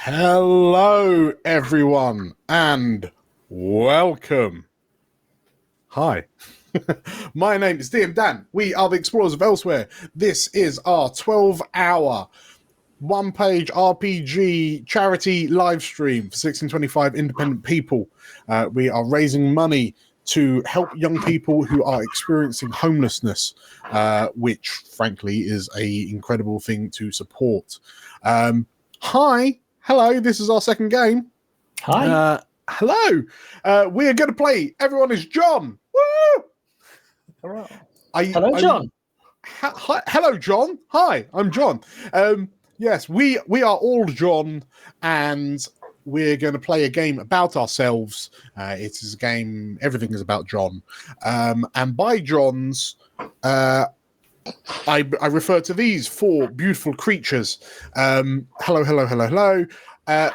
Hello, everyone, and welcome. Hi, my name is DM Dan. We are the Explorers of Elsewhere. This is our 12-hour, one-page RPG charity live stream for 1625 independent people. We are raising money to help young people who are experiencing homelessness, which, frankly, is an incredible thing to support. Hi. Hello, this is our second game. Hi. Hello. We are going to play Everyone is John. Woo! Hello, John. Hello, John. Hi, I'm John. Yes, we are all John, and we're going to play a game about ourselves. It is a game, everything is about John. And by Johns, I refer to these four beautiful creatures. Hello.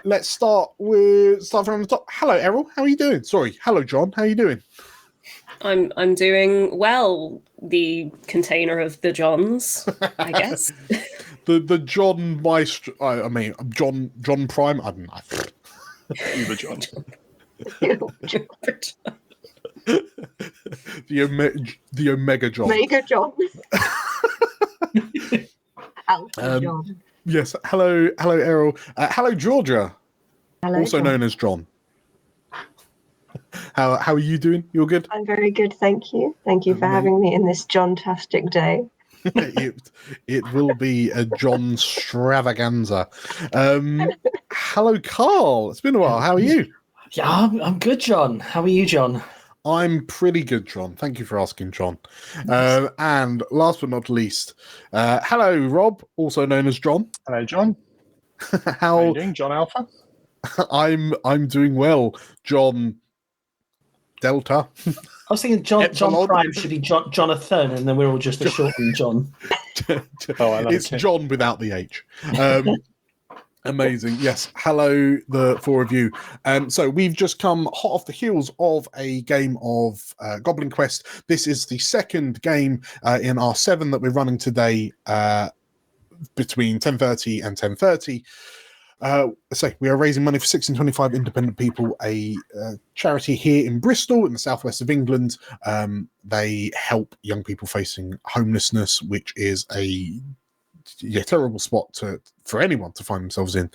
Let's start from the top. Hello, Errol. How are you doing? Sorry. Hello, John. How are you doing? I'm doing well. The container of the Johns, I guess. the John Maestro. I mean, John Prime. I don't know. Uber John. The Omega John. Mega John. Alpha John. Yes. Hello, Errol. Hello, Georgia. Hello, also John. known as John. How are you doing? You're good? I'm very good, thank you. Thank you for having me in this John-tastic day. it will be a John extravaganza. Hello, Carl. It's been a while. How are you? Yeah, I'm good, John. How are you, John? I'm pretty good, John. Thank you for asking, John. And last but not least, hello, Rob, also known as John. Hello, John. How are you doing, John Alpha? I'm doing well, John Delta. I was thinking John Prime should be Jonathan, and then we're all just a short John. It's John without the H. Amazing. Yes. Hello, the four of you. So we've just come hot off the heels of a game of Goblin Quest. This is the second game in our 7 that we're running today between 10:30 and 10:30. So we are raising money for 1625 independent people, a charity here in Bristol in the southwest of England. They help young people facing homelessness, which is a terrible spot for anyone to find themselves in.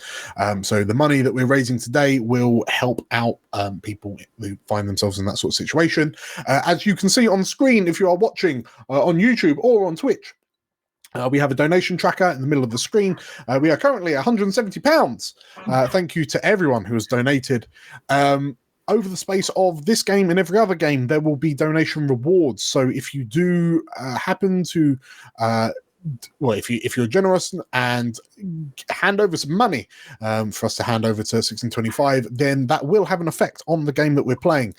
So the money that we're raising today will help out people who find themselves in that sort of situation. As you can see on screen, if you are watching on YouTube or on Twitch, we have a donation tracker in the middle of the screen. We are currently at £170. Thank you to everyone who has donated. Over the space of this game and every other game, there will be donation rewards. So if you do happen to if you're generous and hand over some money for us to hand over to 1625, then that will have an effect on the game that we're playing.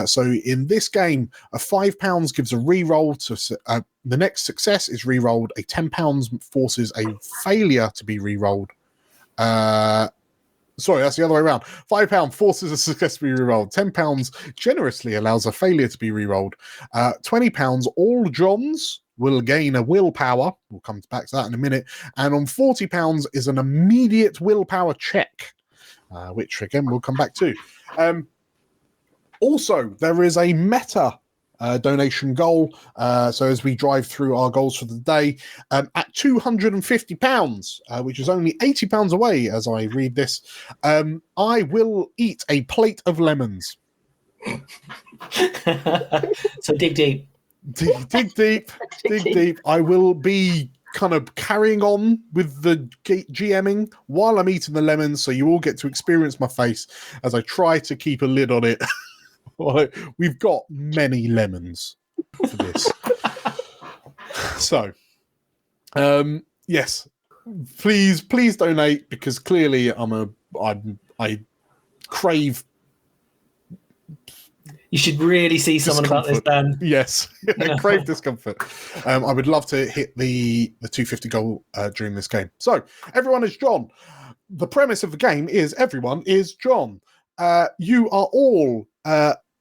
So in this game, a £5 gives a re-roll to the next success is re-rolled. A £10 forces a failure to be re-rolled. Sorry, that's the other way around. £5 forces a success to be re-rolled. £10 generously allows a failure to be re-rolled. £20, all Johns will gain a willpower. We'll come back to that in a minute. And on £40 is an immediate willpower check, which again we'll come back to. Also, there is a meta donation goal. So as we drive through our goals for the day, at £250, which is only £80 away as I read this, I will eat a plate of lemons. So dig deep. Dig deep. I will be kind of carrying on with the GMing while I'm eating the lemons, so you all get to experience my face as I try to keep a lid on it. We've got many lemons for this. So, yes, please donate, because clearly I crave. You should really see someone about this, Dan. Yes, I crave discomfort. I would love to hit the 250 goal during this game. So, everyone is John. The premise of the game is everyone is John. You are all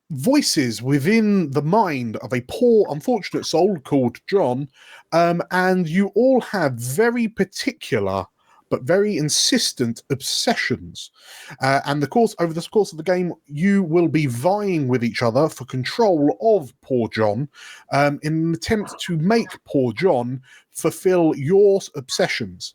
voices within the mind of a poor, unfortunate soul called John, and you all have very particular but very insistent obsessions. And over the course of the game, you will be vying with each other for control of poor John, in an attempt to make poor John fulfill your obsessions.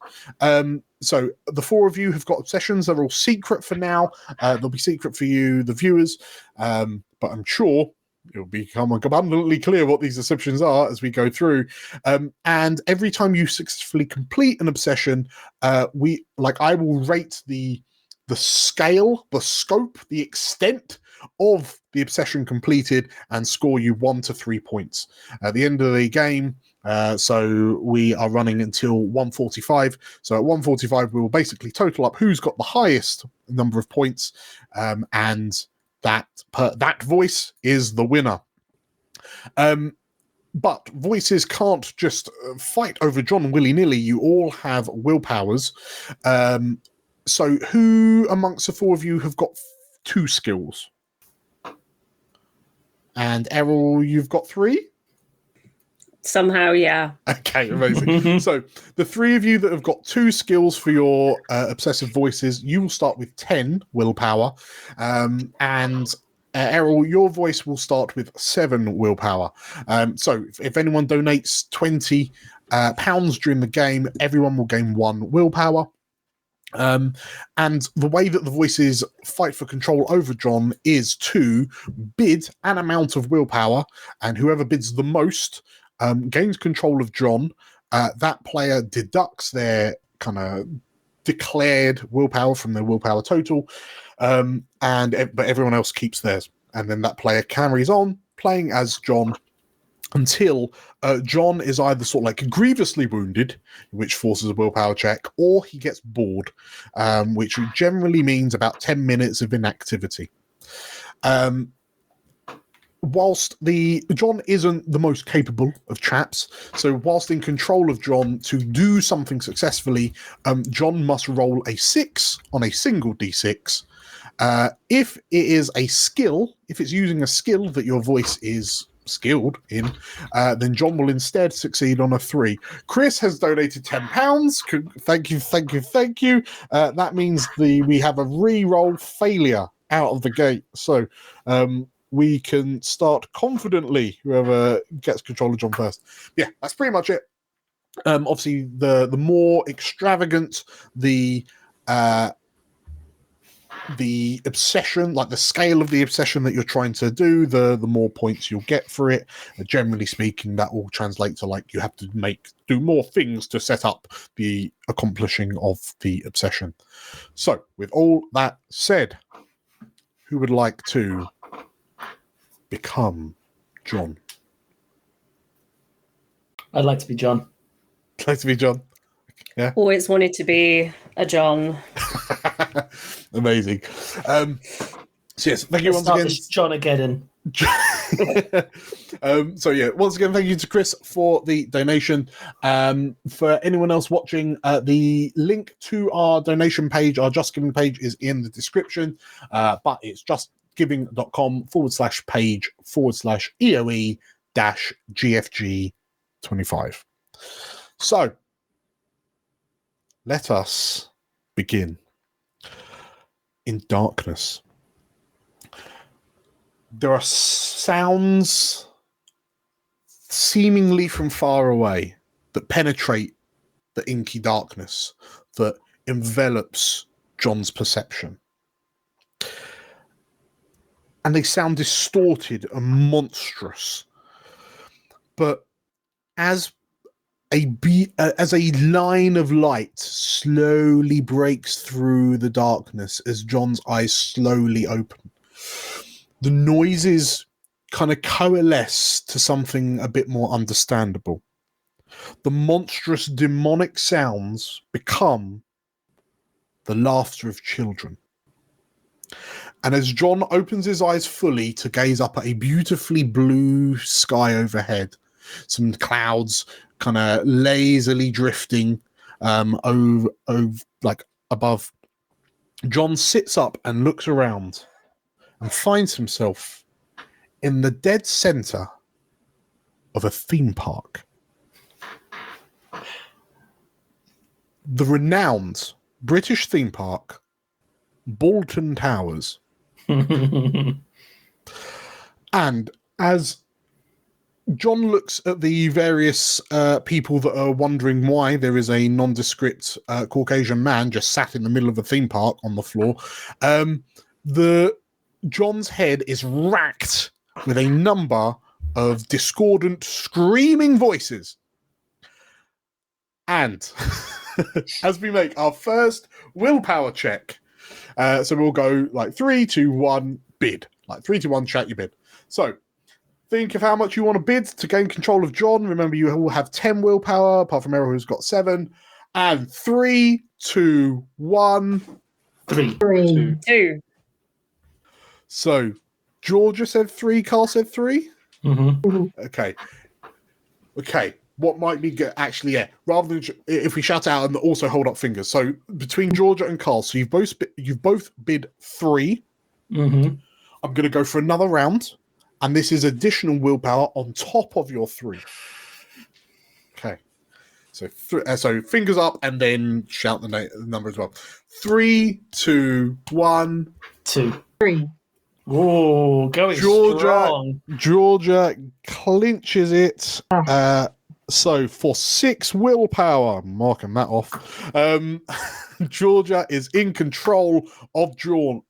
So the four of you have got obsessions. They're all secret for now. They'll be secret for you, the viewers, but I'm sure it'll become abundantly clear what these obsessions are as we go through. And every time you successfully complete an obsession, I will rate the scale, the scope, the extent of the obsession completed and score you 1 to 3 points. At the end of the game, so we are running until 1:45. So at 1:45, we will basically total up who's got the highest number of points, and that voice is the winner. But voices can't just fight over John willy-nilly. You all have willpowers. So who amongst the four of you have got 2 skills? And Errol, you've got 3? Somehow, yeah. Okay, amazing. So the 3 of you that have got 2 skills for your obsessive voices, you will start with 10 willpower. And Errol, your voice will start with 7 willpower. So if anyone donates £20 during the game, everyone will gain 1 willpower. And the way that the voices fight for control over John is to bid an amount of willpower, and whoever bids the most gains control of John. That player deducts their kind of declared willpower from their willpower total, but everyone else keeps theirs, and then that player carries on playing as John until John is either sort of like grievously wounded, which forces a willpower check, or he gets bored, which generally means about 10 minutes of inactivity. Whilst John isn't the most capable of chaps, so whilst in control of John, to do something successfully, John must roll a 6 on a single d6. If it is a skill, if it's using a skill that your voice is skilled in, then John will instead succeed on a 3. Chris has donated £10. Thank you. That means we have a re-roll failure out of the gate. So we can start confidently, whoever gets control of John first. Yeah, that's pretty much it. Obviously, the more extravagant the obsession, like the scale of the obsession that you're trying to do, the more points you'll get for it. Generally speaking, that will translate to like you have to do more things to set up the accomplishing of the obsession. So with all that said, who would like to become John? I'd like to be John. Like to be John? Yeah. Always wanted to be a John. Amazing. So yes, thank you once again. John again. So yeah, once again, thank you to Chris for the donation. For anyone else watching, the link to our donation page, our Just Giving page, is in the description, but it's justgiving.com/page/EOE-GFG25. So let us begin. In darkness, there are sounds seemingly from far away that penetrate the inky darkness that envelops John's perception. And they sound distorted and monstrous. But as a line of light slowly breaks through the darkness as John's eyes slowly open, the noises kind of coalesce to something a bit more understandable. The monstrous demonic sounds become the laughter of children. And as John opens his eyes fully to gaze up at a beautifully blue sky overhead, some clouds kind of lazily drifting over like above, John sits up and looks around and finds himself in the dead center of a theme park. the renowned British theme park, Bolton Towers. And as John looks at the various people that are wondering why there is a nondescript Caucasian man just sat in the middle of a theme park on the floor, John's head is racked with a number of discordant, screaming voices. And as we make our first willpower check, so we'll go like 3, 2, 1, bid. Like 3, 2, 1, shout your bid. So think of how much you want to bid to gain control of John. Remember, you will have 10 willpower, apart from Errol, who's got 7. And 3, 2, 1. 3. 2. So Georgia said 3, Carl said 3. Okay. What might be good? Actually, yeah. Rather than if we shout out and also hold up fingers. So between Georgia and Carl, so you've both bid 3. I'm going to go for another round, and this is additional willpower on top of your 3. Okay. So so fingers up, and then shout the number as well. 3, 2, 1, 2. 3. Oh, going strong. Georgia clinches it. So for 6 willpower, marking that off. Georgia is in control of John.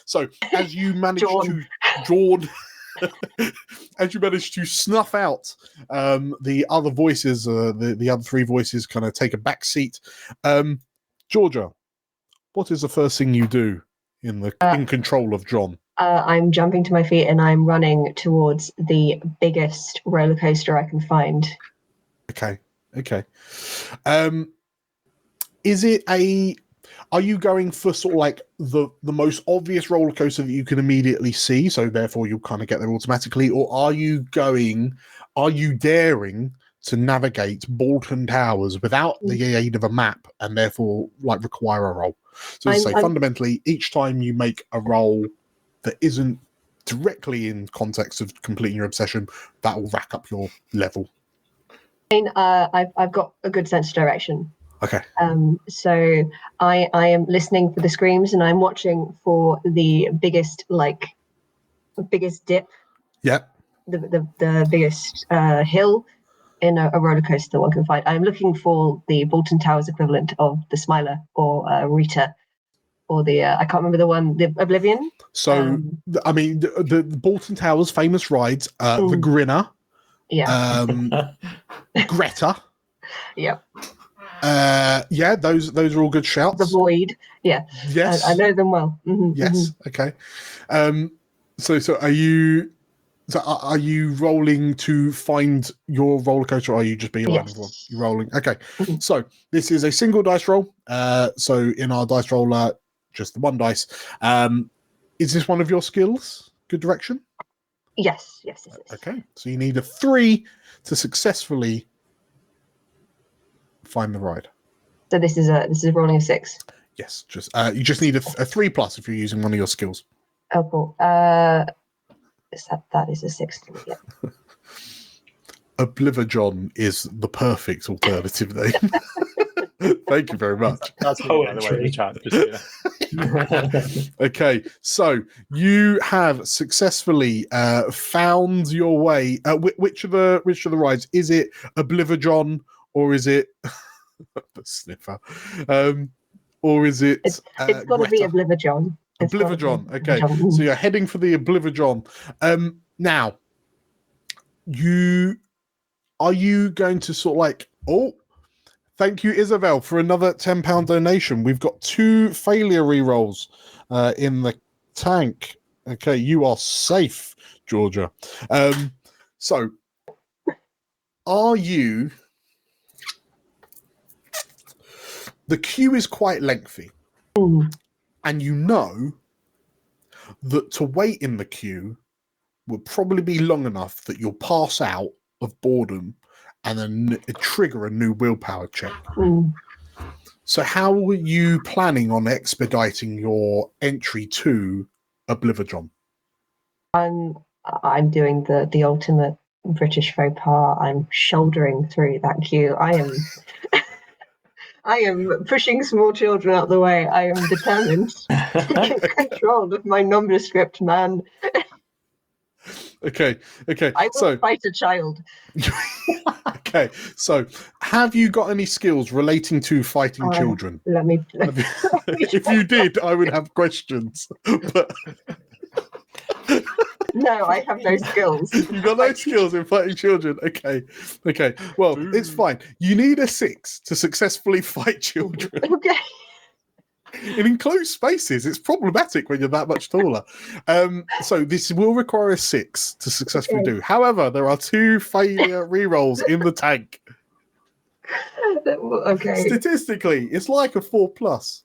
So as you manage as you manage to snuff out the other voices, the other 3 voices kind of take a back seat. Georgia, what is the first thing you do in control of John? I'm jumping to my feet and I'm running towards the biggest roller coaster I can find. Okay. Are you going for sort of like the most obvious roller coaster that you can immediately see, so therefore you'll kind of get there automatically, or are you daring to navigate Bolton Towers without the aid of a map and therefore like require a roll? So fundamentally, each time you make a roll that isn't directly in context of completing your obsession, that will rack up your level. I've got a good sense of direction. Okay. So I am listening for the screams and I'm watching for the biggest dip. Yeah. The biggest hill in a roller coaster that one can find. I'm looking for the Bolton Towers equivalent of the Smiler or Rita. Or the I can't remember the Oblivion. So I mean the Bolton Towers famous rides, the Grinner, Greta, those are all good shouts. The Void, yes, I know them well. Okay. So are you rolling to find your roller coaster, or are you just being alive with one? You're rolling. Okay. So this is a single dice roll. So in our dice roller, just the 1 dice. Is this one of your skills? Good direction? Yes. Okay. So you need a 3 to successfully find the ride. So this is rolling a 6. Yes. Just you just need a 3+ if you're using one of your skills. Oh, cool. That is a 6. Yeah. Oblivion is the perfect alternative name. Thank you very much. That's by the way, in the chat. Just, Okay, so you have successfully found your way. Which of the rides is it? Oblivion, or is it the sniffer? Or is it? It's got to be Oblivion. Oblivion. Okay, so you're heading for the Oblivion. Now, are you going to sort of like? Oh, thank you, Isabel, for another £10 donation. We've got 2 failure rerolls in the tank. Okay, you are safe, Georgia. So, are you? The queue is quite lengthy, and you know that to wait in the queue will probably be long enough that you'll pass out of boredom and then trigger a new willpower check. So how are you planning on expediting your entry to Oblivion? I'm doing the ultimate British faux pas. I'm shouldering through that queue. I am I am pushing small children out the way. I am determined to get control of my nondescript man. Okay. I will fight a child. Okay. So, have you got any skills relating to fighting children? Let me. If you did, I would have questions. But no, I have no skills. You've got no skills in fighting children. Okay. Well, it's fine. You need a 6 to successfully fight children. Okay. In enclosed spaces, it's problematic when you're that much taller. So this will require a 6 to successfully do. However, there are 2 failure rerolls in the tank. Okay. Statistically, it's like a 4+.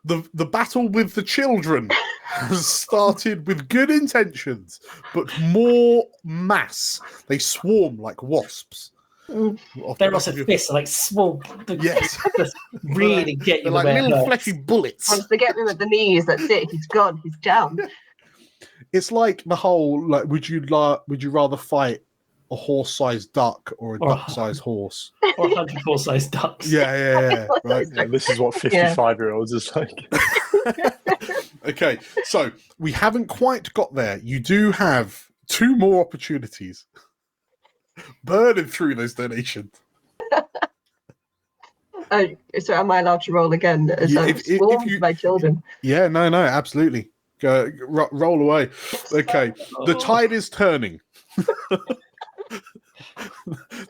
The battle with the children has started with good intentions, but more mass. They swarm like wasps. They're also fists, like small. Yes. Really get you. They're like little fleshy bullets. Once they get him at the knees, that's it. He's gone. He's down. It's like the whole like, would you rather fight a horse-sized duck or a duck-sized horse? Or 100 horse-sized ducks. Yeah. Right. Yeah, this is what 55-year-olds is like. Okay, so we haven't quite got there. You do have 2 more opportunities. Burning through those donations. So am I allowed to roll again as I'm swarmed by children? Yeah, no, absolutely. Roll away. Okay, the tide is turning.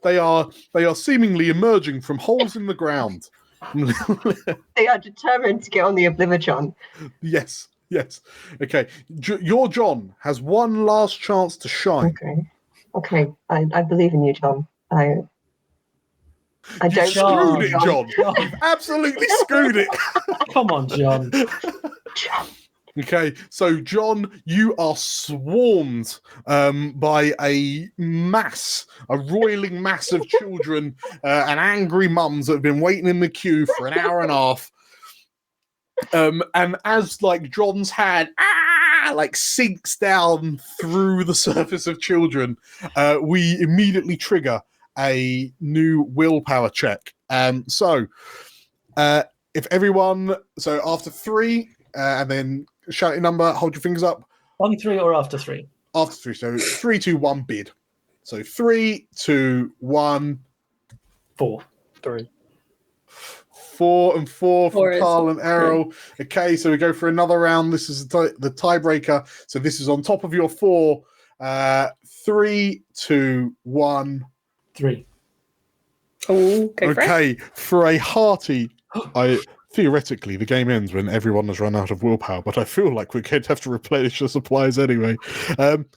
They are seemingly emerging from holes in the ground. They are determined to get on the Oblivion. Yes. Okay, your John has one last chance to shine. Okay. I believe in you, John. I don't screwed it, John. You've absolutely screwed it. Come on, John. Okay, so John, you are swarmed by a roiling mass of children and angry mums that have been waiting in the queue for an hour and a half. And as like John's hand sinks down through the surface of children, we immediately trigger a new willpower check. So if everyone, after 3, and then shout your number, hold your fingers up. On 3 or after 3? After 3, so 3, 2, 1, bid. So 3, 2, 1, 4. 3. 4 and 4 from Carl and Yeah. Errol. Okay, so we go for another round. This is the tiebreaker. So this is on top of your 4. 3, 2, 1, 3. Oh, go for it. Okay, for a hearty, theoretically the game ends when everyone has run out of willpower, but I feel like we're going to have to replenish the supplies anyway.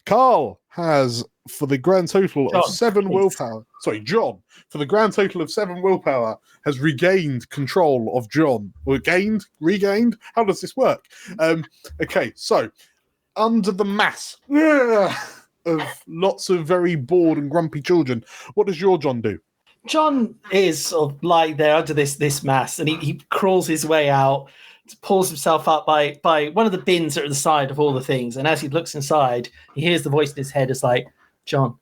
Carl has, for the grand total of 7 willpower. Sorry, John, for the grand total of 7 willpower, has regained control of John. Or regained? How does this work? Okay, so under the mass of lots of very bored and grumpy children, what does your John do? John is sort of lying there under this mass, and he crawls his way out, pulls himself up by one of the bins that are at the side of all the things. And as he looks inside, he hears the voice in his head. It's like, John,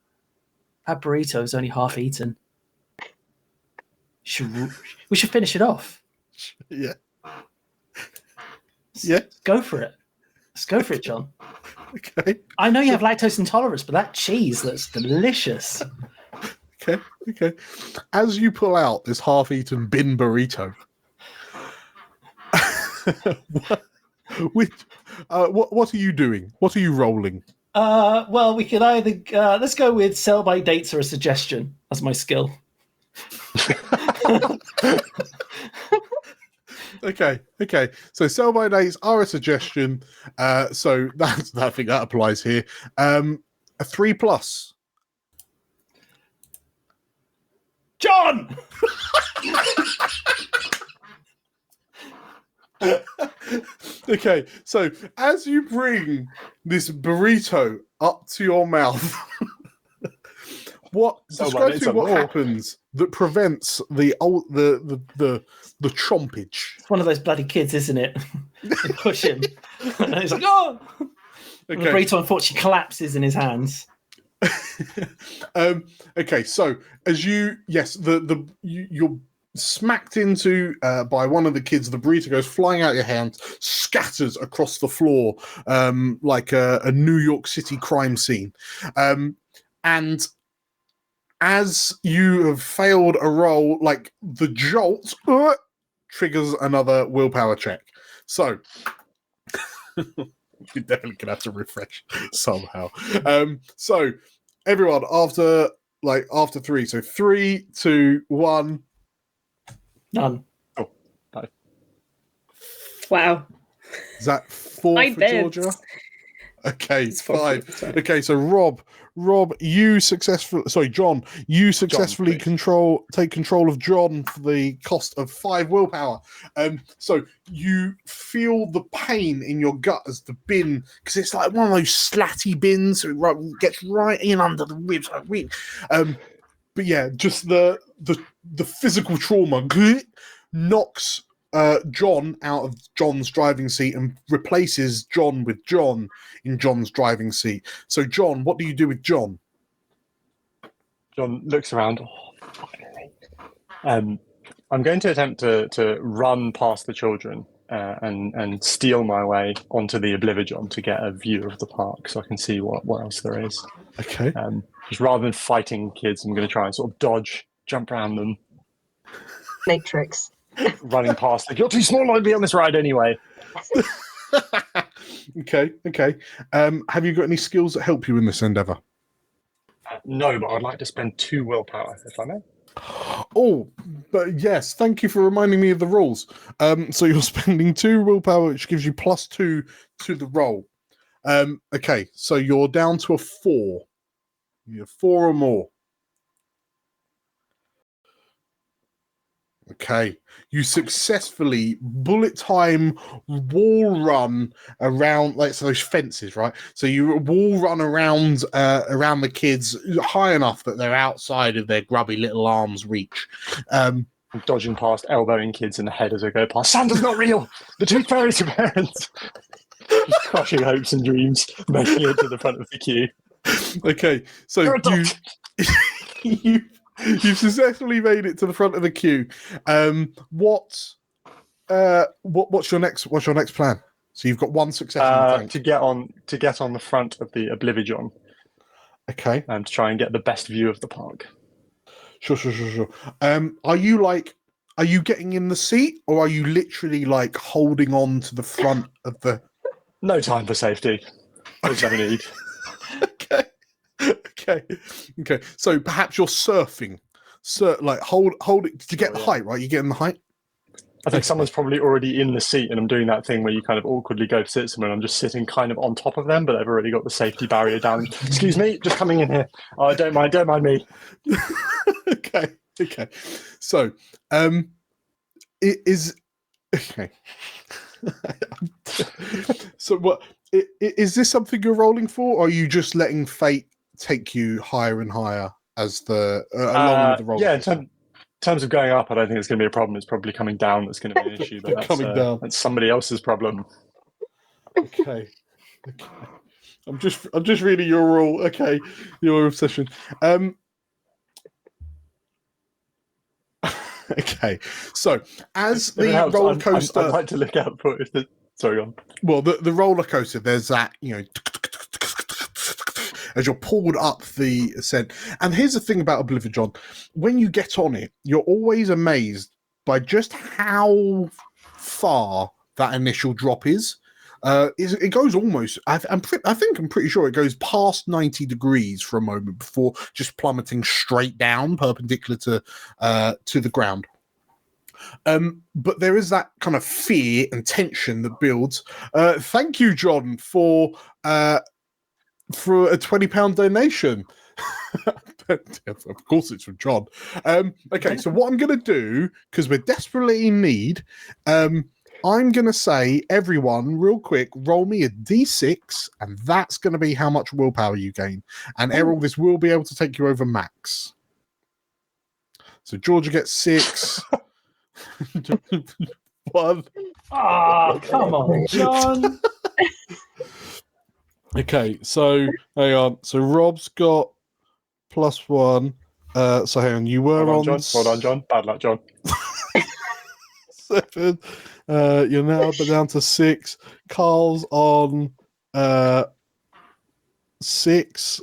that burrito is only half eaten. We should finish it off. Yeah. Go for it. Let's go for it, John. Okay. I know you have lactose intolerance, but that cheese looks delicious. Okay. As you pull out this half-eaten bin burrito, what are you doing? What are you rolling? Well, we could either let's go with sell by dates or a suggestion as my skill. Okay. So sell by dates are a suggestion. So I think that applies here. A 3+. John! Okay, so as you bring this burrito up to your mouth, describe to me what happens that prevents the chompage? It's one of those bloody kids, isn't it? They push him. And he's like, oh! Okay. The burrito unfortunately collapses in his hands. Okay, so as you're smacked into by one of the kids. The burrito goes flying out your hand, scatters across the floor like a New York City crime scene. And as you have failed a roll, like the jolt triggers another willpower check. So you're definitely gonna have to refresh somehow. So everyone, after 3, so 3, 2, 1. None. Oh, no. Wow. Is that 4 5 for bids. Georgia? Okay, It's 4 5. bids, sorry. Okay, so Rob, you successfully. Sorry, John, you successfully please. take control of John for the cost of 5 willpower. So you feel the pain in your gut as the bin, because it's like one of those slatty bins, so it gets right in under the ribs. But yeah, just the physical trauma knocks John out of John's driving seat and replaces John with John in John's driving seat. So, John, what do you do with John? John looks around. Oh, finally. I'm going to attempt to run past the children and steal my way onto the Oblivion to get a view of the park so I can see what else there is. Okay. Just rather than fighting kids, I'm going to try and sort of dodge, jump around them. Matrix. Running past, like, you're too small to be on this ride anyway. Okay. Have you got any skills that help you in this endeavor? No, but I'd like to spend 2 willpower, if I may. Oh, but yes, thank you for reminding me of the rules. So you're spending 2 willpower, which gives you +2 to the roll. Okay, so you're down to a 4. You're 4 or more. Okay, you successfully bullet time wall run around like those fences, right? So you wall run around the kids high enough that they're outside of their grubby little arms' reach. I'm dodging past, elbowing kids in the head as I go past. Santa's not real. The tooth fairy's your parents. Just crushing hopes and dreams, making it to the front of the queue. Okay, so you've successfully made it to the front of the queue. What's your next plan? So you've got 1 success in the tank. To get on the front of the Oblivion. Okay. And to try and get the best view of the park. Sure. Are you getting in the seat, or are you literally like holding on to the front of the? No time for safety. There's no need. Okay. So perhaps you're surfing. Like hold it to get the height, right? You get in the height. I think someone's probably already in the seat, and I'm doing that thing where you kind of awkwardly go to sit somewhere, and I'm just sitting kind of on top of them, but I've already got the safety barrier down. Excuse me, just coming in here. Oh, don't mind me. Okay. So, it is okay. So, what is this something you're rolling for, or are you just letting fate take you higher and higher as the along with the roll? Yeah, in terms of going up, I don't think it's going to be a problem. It's probably coming down that's going to be an issue. But down. That's somebody else's problem. Okay. I'm just reading your rule. Okay, your obsession. Okay, so as the roller coaster, I'd like to look out for it. Sorry, on. Well, the roller coaster, there's that, as you're pulled up the ascent. And here's the thing about Oblivion: when you get on it, you're always amazed by just how far that initial drop is. It goes almost. I'm pretty sure it goes past 90 degrees for a moment before just plummeting straight down, perpendicular to the ground. But there is that kind of fear and tension that builds. Thank you, John, for a £20 donation. Of course, it's from John. Okay, so what I'm going to do, because we're desperately in need, I'm going to say, everyone, real quick, roll me a d6, and that's going to be how much willpower you gain. And Errol, this will be able to take you over max. So Georgia gets 6. 1. Oh, come on, John. Okay, so hang on. So Rob's got plus 1. So hang on, you were Well on done, John. Well done, John. Bad luck, John. 7. You're now down to 6. Carl's on 6.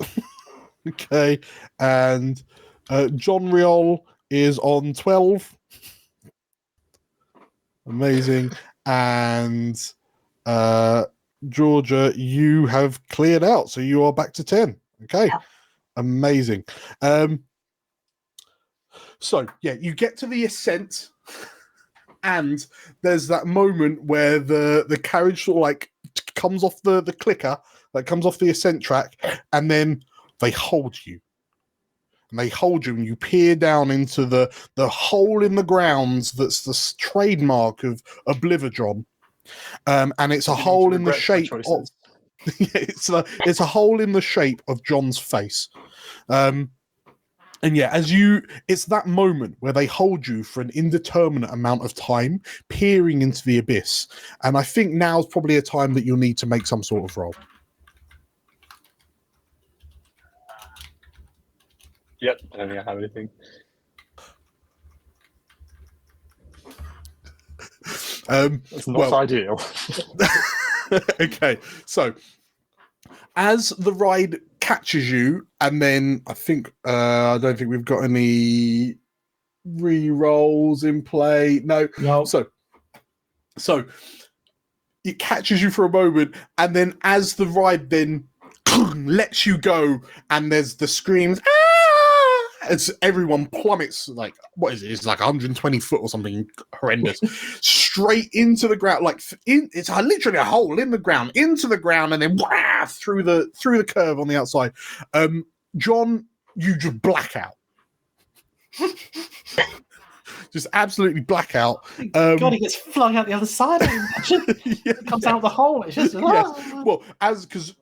Okay, and John Riol is on 12. Amazing. And Georgia, you have cleared out, so you are back to 10. Okay, Yeah. Amazing. So yeah, you get to the ascent, and there's that moment where the carriage sort of like comes off the clicker, that comes off the ascent track, and then they hold you. And they hold you, and you peer down into the hole in the grounds that's the trademark of Oblivadron. And it's a hole in the shape of it's a hole in the shape of John's face. And yeah, it's that moment where they hold you for an indeterminate amount of time, peering into the abyss. And I think now's probably a time that you'll need to make some sort of roll. Yep, I don't think I have anything. It's not ideal. Okay, so as the ride catches you, and then I think I don't think we've got any re-rolls in play. No. So it catches you for a moment, and then as the ride then lets you go, and there's the screams, as everyone plummets, like, what is it? It's like 120 foot or something horrendous, straight into the ground. Like it's literally a hole in the ground, into the ground, and then through the curve on the outside. John, you just black out. Just absolutely black out. God, he gets flung out the other side. It comes out of the hole. It's just Well, because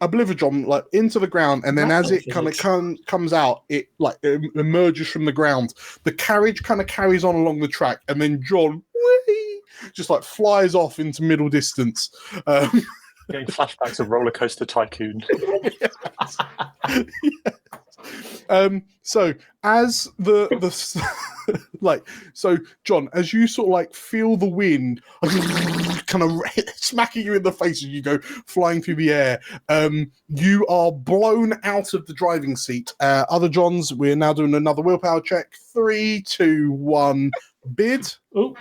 Oblivadron, like, into the ground, and then as it kind of comes out, it like emerges from the ground. The carriage kind of carries on along the track, and then John just like flies off into middle distance. Getting flashbacks of Roller Coaster Tycoon. So as so John, as you sort of like feel the wind kind of smacking you in the face as you go flying through the air, you are blown out of the driving seat. Other Johns, we're now doing another willpower check. 3, 2, 1, bid. Ooh.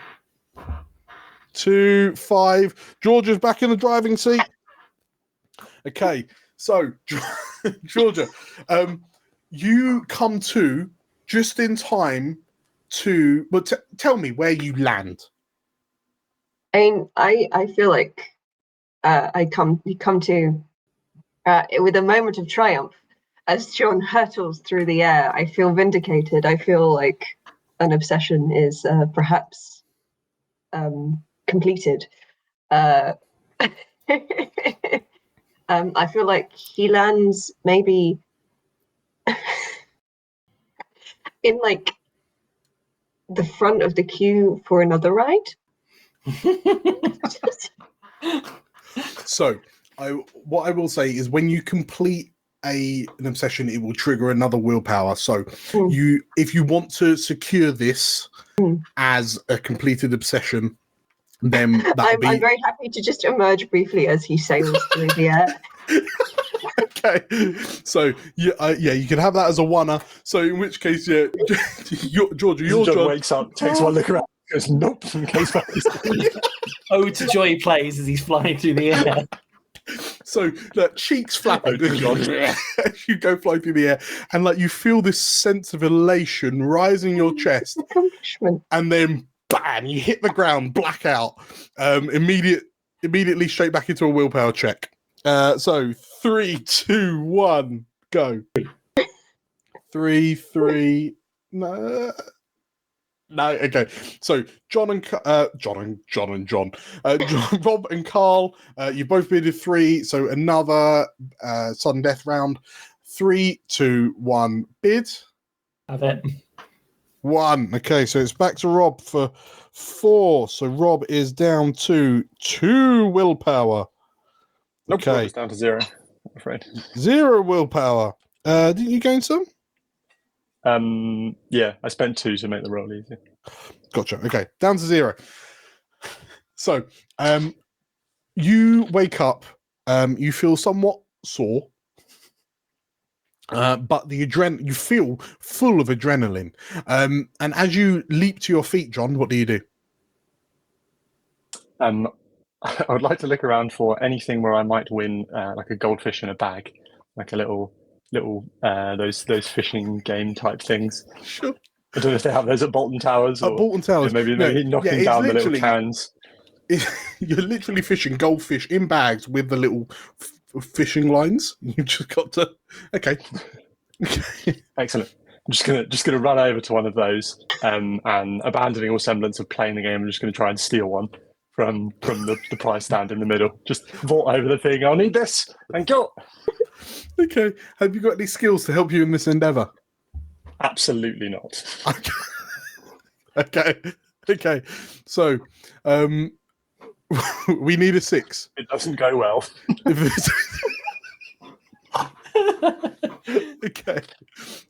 2, 5. Georgia's back in the driving seat. Okay, so Georgia, you come to just in time to, but tell me where you land. I mean, I feel like you come to with a moment of triumph as John hurtles through the air. I feel vindicated. I feel like an obsession is perhaps completed. I feel like he lands maybe in like the front of the queue for another ride. So what I will say is when you complete an obsession, it will trigger another willpower. So if you want to secure this as a completed obsession, then I'm very happy to just emerge briefly as he sails through the air. Okay, so you can have that as a oneer. So in which case, Georgia, your John job wakes up, takes one look around, goes nope, and goes back. Ode to Joy plays as he's flying through the air. So the cheeks flapping as you go flying through the air, and like you feel this sense of elation rising your chest, Accomplishment. and then bam, you hit the ground, blackout. Immediately straight back into a willpower check. So 3, 2, 1, go. 3. No. Okay. So John, Rob and Carl, you both bid 3. So another sudden death round. 3, 2, 1, bid. Have it. 1. Okay, so it's back to Rob for 4. So Rob is down to 2 willpower. Nope, Okay, it's down to 0. I'm afraid 0 willpower. Didn't you gain some? Yeah, I spent 2 to make the roll easy. Gotcha. Okay, down to 0. So, you wake up. You feel somewhat sore, but you feel full of adrenaline. And as you leap to your feet, John, what do you do? I would like to look around for anything where I might win, like a goldfish in a bag, like a little those fishing game type things. Sure. I don't know if they have those at Bolton Towers. At Or Bolton Towers, maybe knocking it's down the little literally- cans. You're literally fishing goldfish in bags with the little fishing lines. You just got to. Okay. Excellent. I'm just gonna run over to one of those, and abandoning all semblance of playing the game, I'm just gonna try and steal one from the prize stand in the middle. Just vault over the thing. I'll need this and go. Okay. Have you got any skills to help you in this endeavor? Absolutely not. Okay. So, we need a 6. It doesn't go well.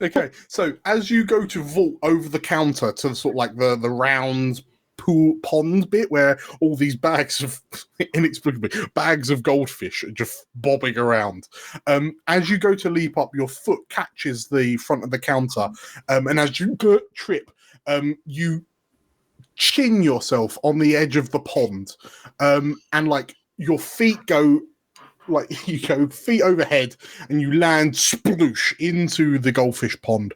Okay. So as you go to vault over the counter to sort of like the round pond bit where all these bags of inexplicably bags of goldfish are just bobbing around, as you go to leap up, your foot catches the front of the counter, and as you trip, you chin yourself on the edge of the pond, and like your feet go. Like you go feet overhead and you land sploosh into the goldfish pond,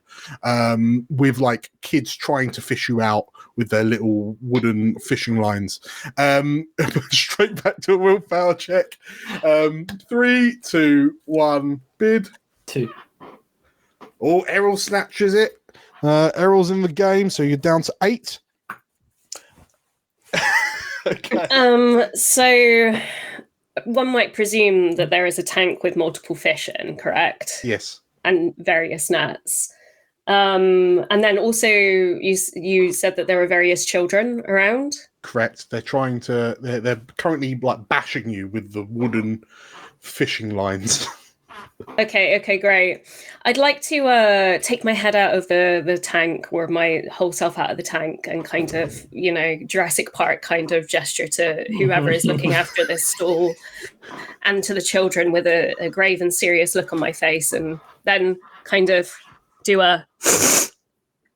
with like kids trying to fish you out with their little wooden fishing lines. Straight back to a willpower check. 3, 2, 1, bid. 2. Oh, Errol snatches it. Errol's in the game, so you're down to 8. Okay. So one might presume that there is a tank with multiple fish in, correct? Yes. And various nets. And then also you said that there are various children around? Correct. They're trying to. They're currently like bashing you with the wooden fishing lines. Okay, great. I'd like to take my head out of the tank, or my whole self out of the tank, and kind of, Jurassic Park kind of gesture to whoever is looking after this stall and to the children with a grave and serious look on my face, and then kind of do a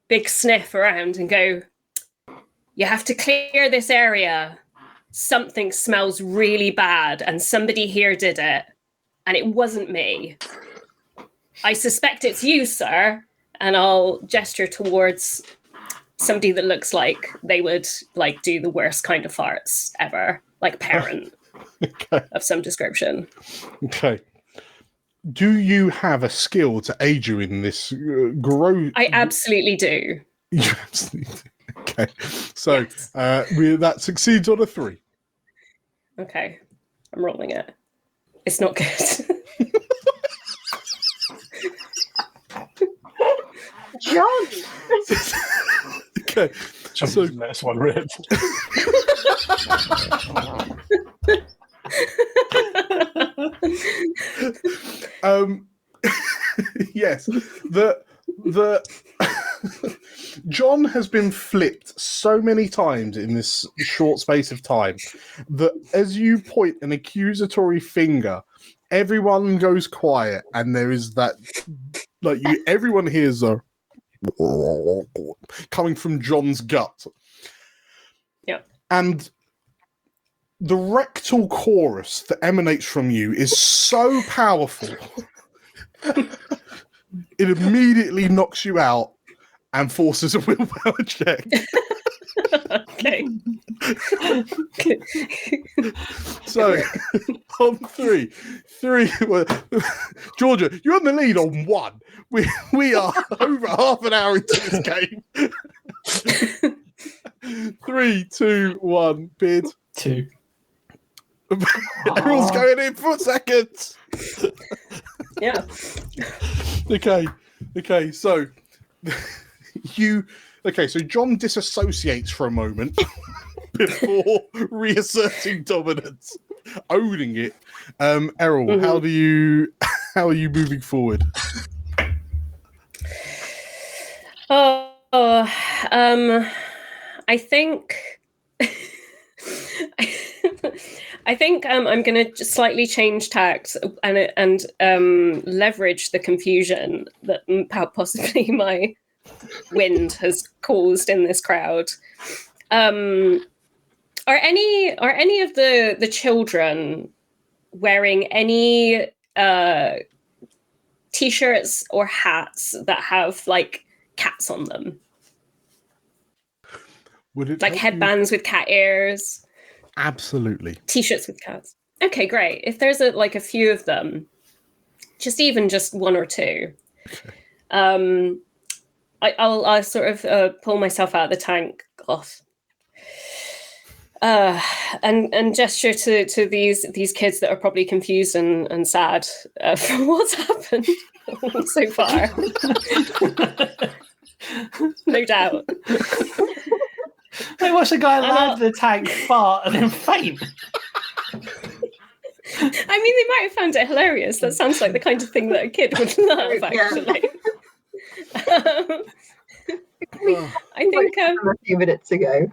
big sniff around and go, "You have to clear this area. Something smells really bad and somebody here did it. And it wasn't me. I suspect it's you, sir." And I'll gesture towards somebody that looks like they would like do the worst kind of farts ever, like a parent of some description. Okay. Do you have a skill to aid you in this grow? I absolutely do. You absolutely do. Okay. So Yes. That succeeds on a 3. Okay. I'm rolling it. It's not good. John! Okay. So let one rip. Yes. The John has been flipped so many times in this short space of time that as you point an accusatory finger, everyone goes quiet, and there is that everyone hears a coming from John's gut. Yeah. And the rectal chorus that emanates from you is so powerful. It immediately knocks you out and forces a willpower check. Okay. So, on 3, well, Georgia, you're on the lead on 1. We are over half an hour into this game. 3, 2, 1, bid. 2. Everyone's going in for seconds. Yeah. Okay, so so John disassociates for a moment before reasserting dominance, owning it. Errol, Mm-hmm. how are you moving forward? I think I think I'm going to slightly change tact and leverage the confusion that possibly my wind has caused in this crowd. Are any of the children wearing any t-shirts or hats that have like cats on them? Would it like headbands with cat ears? Absolutely. T-shirts with cats. Okay, great. If there's a few of them, just one or two. Okay. I'll sort of pull myself out of the tank off. And gesture to these kids that are probably confused and sad from what's happened so far. No doubt. They watch a guy land in the tank, fart, and then faint. I mean, they might have found it hilarious. That sounds like the kind of thing that a kid would love, actually. I think a few minutes ago.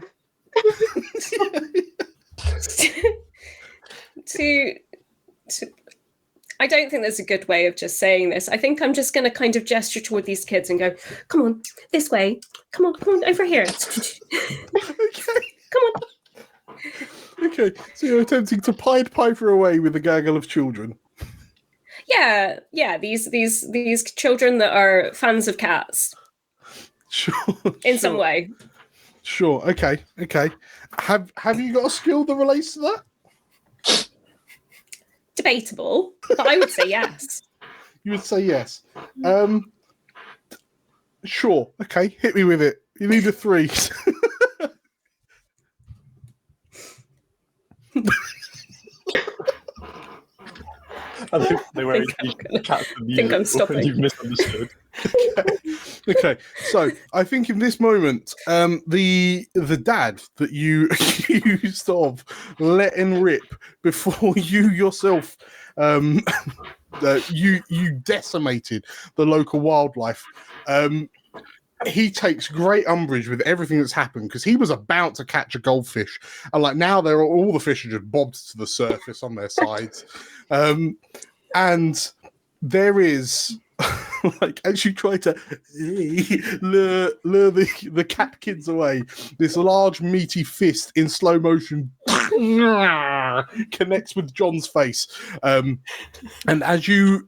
I don't think there's a good way of just saying this. I think I'm just going to kind of gesture toward these kids and go, come on, this way. Come on, over here. Okay. Come on. Okay, so you're attempting to Pied Piper away with a gaggle of children. Yeah, these children that are fans of cats. Sure. In some way. Sure. Okay. Have you got a skill that relates to that? Debatable, but I would say yes. You would say yes. Sure. Okay. Hit me with it. You need a 3. I think they were cats of you. I think I'm stopping. You've misunderstood. Okay, so I think in this moment, the dad that you accused of letting rip before you yourself, you decimated the local wildlife. He takes great umbrage with everything that's happened because he was about to catch a goldfish, and like now all the fish are just bobbed to the surface on their sides, and there is. Like as you try to lure the cat kids away, this large meaty fist in slow motion connects with John's face, and as you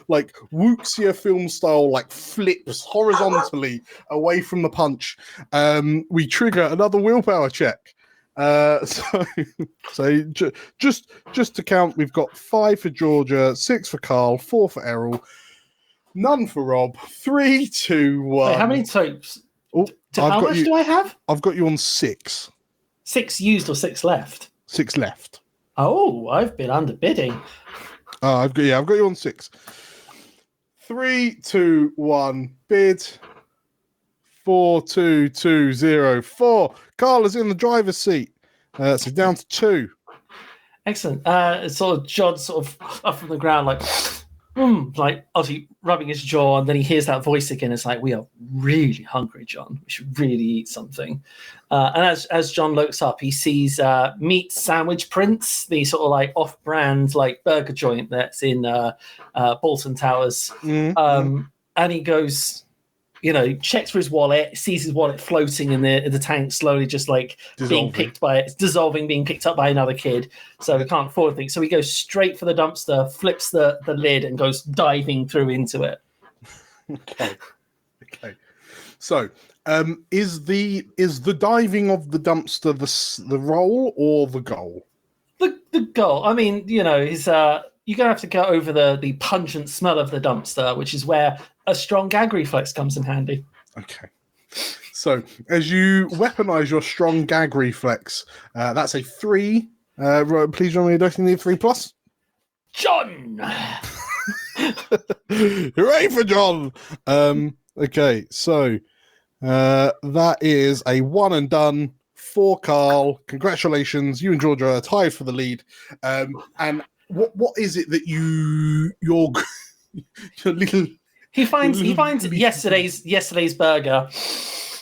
like Wuxia film style like flips horizontally away from the punch, we trigger another willpower check. So just to count, we've got 5 for Georgia, 6 for Carl, 4 for Errol, none for Rob. 3, 2, 1. Wait, how many times? Oh, how much do I have? I've got you on 6. 6 used or 6 left? 6 left. Oh, I've been underbidding. I've got you on 6. 3, 2, 1. Bid. 4, 2, 2, 0, 4. Carl is in the driver's seat. So down to 2. Excellent. Sort of John sort of up from the ground, like obviously rubbing his jaw, and then he hears that voice again. It's like, we are really hungry, John. We should really eat something. And as John looks up, he sees Meat Sandwich Prince, the sort of like off-brand like burger joint that's in Bolton Towers. And he goes, checks for his wallet, sees his wallet floating in the tank, slowly just like being picked up by another kid. So he can't afford things. So he goes straight for the dumpster, flips the lid, and goes diving through into it. Okay. So, is the diving of the dumpster the role or the goal? The goal. I mean, is you're gonna have to go over the pungent smell of the dumpster, which is where a strong gag reflex comes in handy. Okay. So as you weaponize your strong gag reflex, that's a 3. Please roll me a dice. You need 3+. John! Hooray for John! Okay, so that is a 1 and done for Carl. Congratulations, you and Georgia are tied for the lead. And what is it that your little He finds yesterday's burger,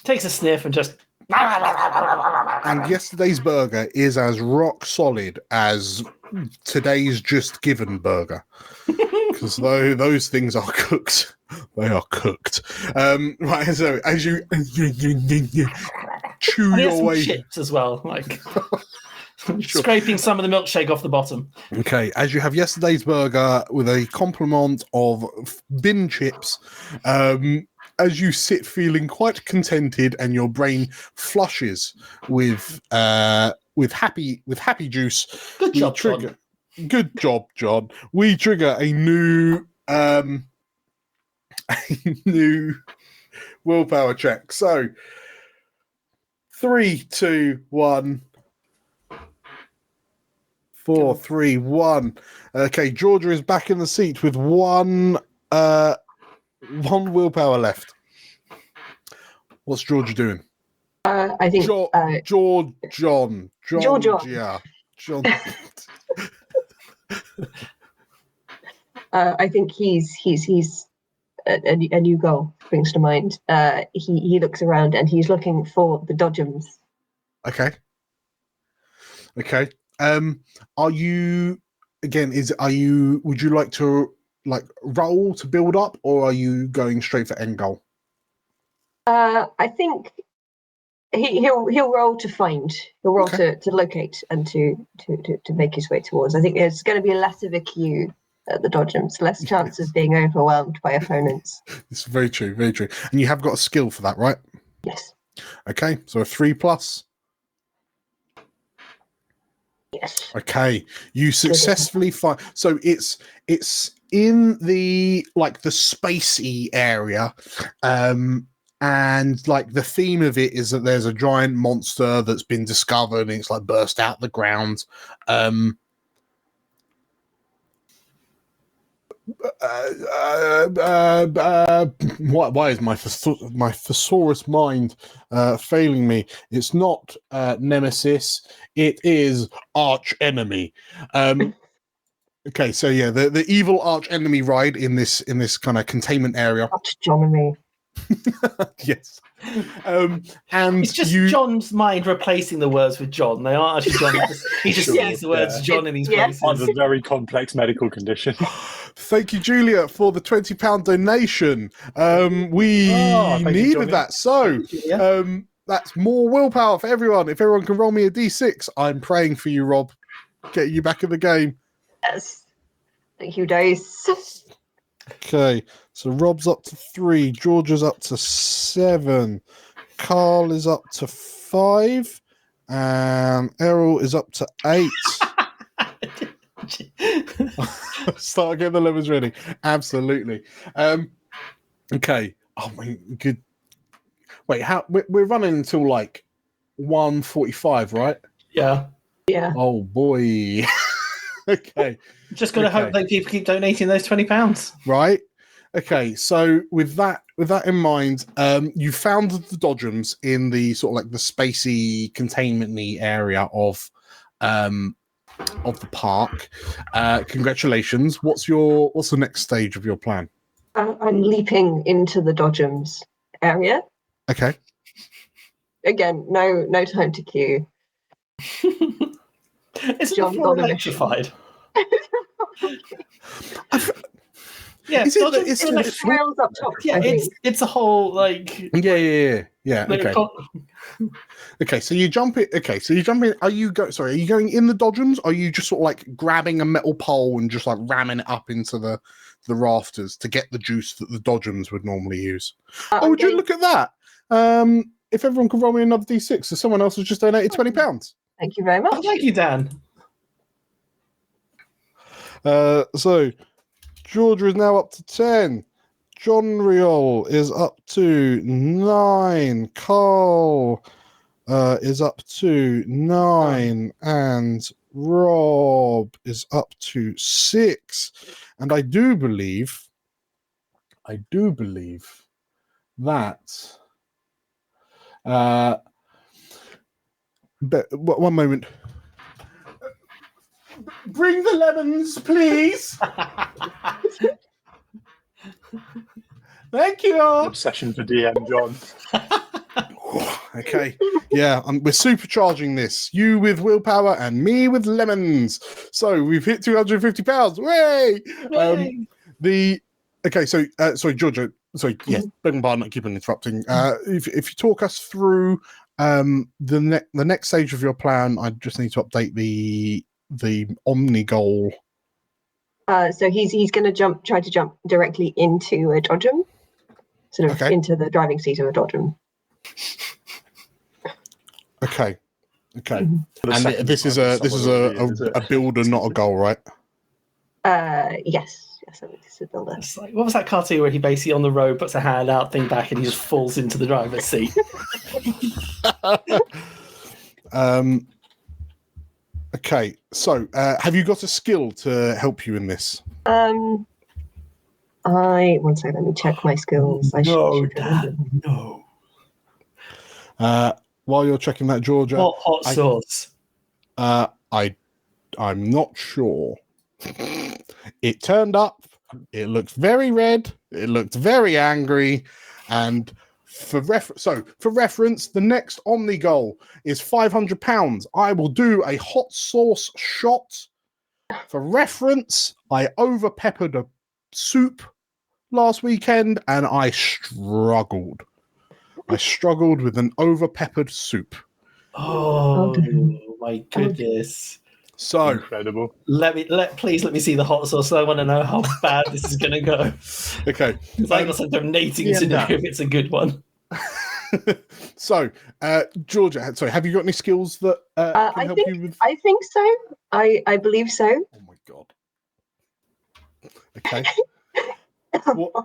takes a sniff, and just. And yesterday's burger is as rock solid as today's just given burger, because those things are cooked. They are cooked. Right. So as you chew And he has your some way, chips as well, like scraping some of the milkshake off the bottom. okay, as you have yesterday's burger with a complement of bin chips, as you sit feeling quite contented, and your brain flushes with happy juice. Good job, John. Good job, John. We trigger a new willpower check. So 3, 2, 1. 4, 3, 1. Okay, Georgia is back in the seat with one willpower left. What's Georgia doing? I think John. I think he's a new goal brings to mind. He looks around and he's looking for the Dodgems. Okay. Are you would you like to roll to build up, or are you going straight for end goal? I think he'll roll to find. He'll roll to locate and to make his way towards. I think there's going to be less of a queue at the Dodgems, less chance of being overwhelmed by opponents. It's very true, very true. And you have got a skill for that, right? Yes. Okay, so a 3+. Yes. Okay, you successfully find. So it's in the the spacey area, and the theme of it is that there's a giant monster that's been discovered, and it's burst out the ground. Why is my thesaurus mind failing me? It's not nemesis, it is arch enemy. Okay, so yeah, the evil arch enemy ride in this kind of containment area. Arch-jonomy. Yes. And it's just John's mind replacing the words with John. They aren't actually John. He just sees the words John in these places. It's a very complex medical condition. Thank you, Julia, for the £20 donation. We needed that. So that's more willpower for everyone. If everyone can roll me a D6, I'm praying for you, Rob. Get you back in the game. Yes. Thank you, Dice. Okay, so Rob's up to 3, Georgia's up to 7, Carl is up to 5, and Errol is up to 8. Start getting the lemons ready. Absolutely. Okay. Oh my good. Wait, how we're running until 1:45, right? Yeah. Oh boy. Okay. Just gotta hope that people keep donating those £20. Right. Okay, so with that in mind, you found the Dodgems in the sort of the spacey containment-y area of the park. Congratulations. What's the next stage of your plan? I'm leaping into the Dodgems area. Okay. Again, no time to queue. Isn't John's the floor on a electrified? Yeah, it's rails up top. Yeah, it's a whole Yeah. Okay. Okay, so you jump it. Okay, so you jump in. Are you going in the Dodgems? Or are you just sort of grabbing a metal pole and just ramming it up into the rafters to get the juice that the Dodgems would normally use? Would you look at that? If everyone could roll me another D6, so someone else has just donated £20. Thank you very much. Oh, thank you, Dan. So Georgia is now up to 10. John Riol is up to 9. Carl is up to 9. And Rob is up to 6. And I do believe that but one moment. Bring the lemons, please. Thank you. Obsession for DM, John. Okay, yeah, we're supercharging this. You with willpower and me with lemons. So we've hit £250. Way! Sorry, Georgia. Sorry, yeah, beg your pardon, I keep on interrupting. If you talk us through the next stage of your plan, I just need to update the Omni goal. So he's going to try to jump directly into a dodgem, sort of into the driving seat of a dodgem. Okay. And this is a builder, not a goal, right? Yes, I think this is a builder. It's like, what was that cartoon where he basically on the road puts a hand out, thing back, and he just falls into the driver's seat? Okay, so have you got a skill to help you in this? One second, let me check my skills. No. While you're checking that, Georgia, What hot sauce? I'm not sure. It turned up. It looked very red. It looked very angry, and for reference, the next Omni goal is £500. I will do a hot sauce shot. For reference, I over peppered a soup last weekend, and I struggled. With an over peppered soup. Oh my goodness! So incredible. Please let me see the hot sauce. I want to know how bad this is going to go. Okay, because I got some donating to do if it's a good one. So, Georgia, sorry, have you got any skills that can help you with? I think so. I believe so. Oh my god. Okay.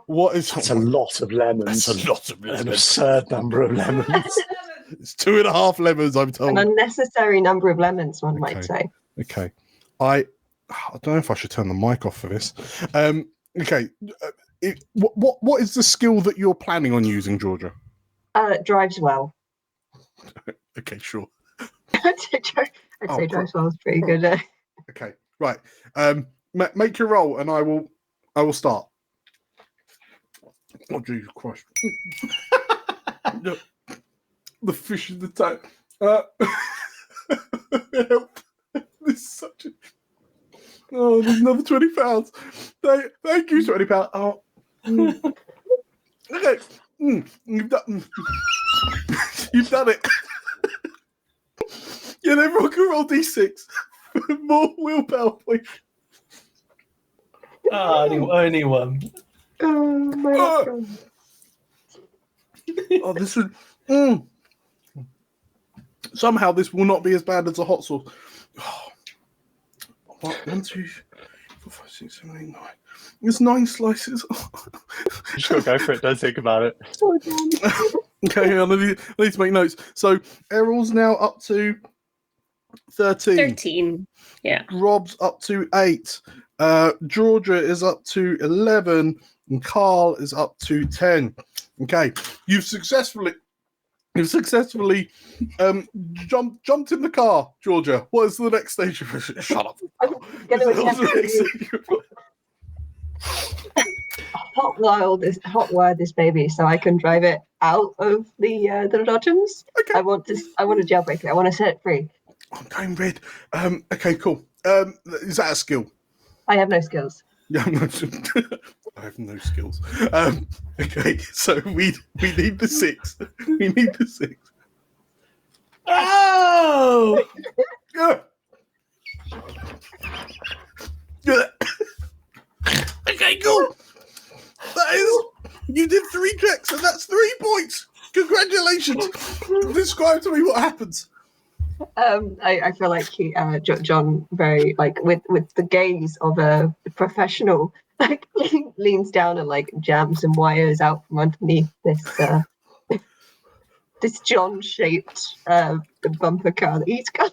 What is? That's a lot of lemons. That's a lot of lemons. An absurd number of lemons. It's 2.5 lemons, I'm told. An unnecessary number of lemons, one might say. Okay. I don't know if I should turn the mic off for this. Okay. What is the skill that you're planning on using, Georgia? Drives well. Okay, sure. I'd say drives well is pretty good. Okay, right. Make your roll, and I will start. Oh, Jesus Christ! The fish in the tank. Help! This is such a. Oh, there's another £20. Thank you, £20. Oh. Okay. You've done it. Yeah, everyone can roll D6 for more willpower points. Only one. Oh my god. Oh, this is. Somehow this will not be as bad as a hot sauce. Oh. 1, 2, 4, 5, 6, 7, 8, 9. There's 9 slices. You just gotta go for it. Don't think about it. Okay, I need to make notes. So Errol's now up to 13. 13. Yeah. Rob's up to 8. Georgia is up to 11, and Carl is up to 10. Okay, you've successfully jumped in the car, Georgia. What is the next stage of it? Shut up. Hot wire this baby so I can drive it out of the dodgems. Okay. I want to jailbreak it. I want to set it free. I'm going red. Okay, cool. Is that a skill? I have no skills. Yeah, I have no skills. Okay, so we need the 6. We need the 6. Oh! Okay, cool. You did 3 checks, and that's 3 points. Congratulations. Describe to me what happens. I feel like John very with the gaze of a professional leans down and jams some wires out from underneath this John-shaped bumper car that he's got.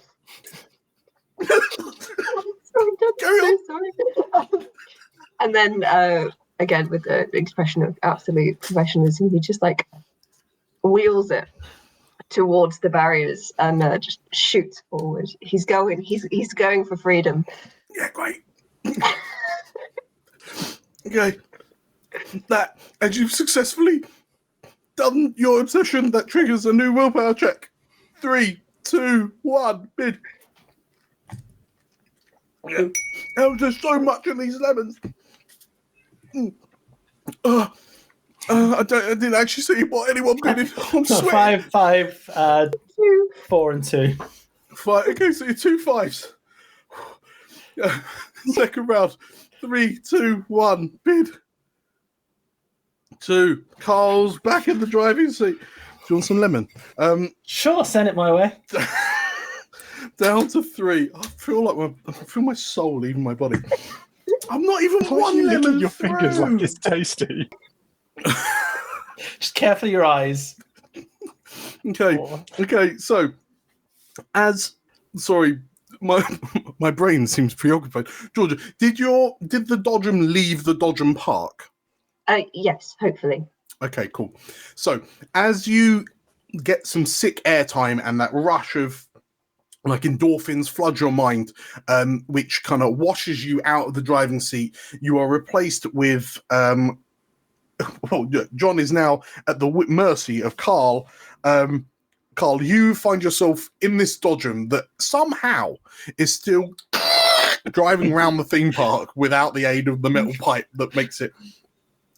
Sorry. And then again with the expression of absolute professionalism, he just wheels it towards the barriers and just shoots forward. He's going for freedom. Yeah, great. Okay. that as you've successfully done your obsession, that triggers a new willpower check. 3, 2, 1, bid. Yeah. Oh, there's so much in these lemons. I didn't actually see what anyone bidded. I'm sweating. 5, 4 and 2. 5. Okay, so you're 2 5s. Second round. 3, 2, 1, bid. 2. Carl's back in the driving seat. Do you want some lemon? Sure, send it my way. Down to 3. I feel my soul leaving my body. I'm not even one lemon your through. fingers like it's tasty. Just careful your eyes. Okay. So, my brain seems preoccupied. Georgia, did the Dodgem leave the Dodgem Park? Yes, hopefully. Okay, cool. So, as you get some sick airtime and that rush of like endorphins flood your mind, which kind of washes you out of the driving seat, you are replaced with John is now at the mercy of Carl. Carl, you find yourself in this Dodgem that somehow is still driving around the theme park without the aid of the metal pipe that makes it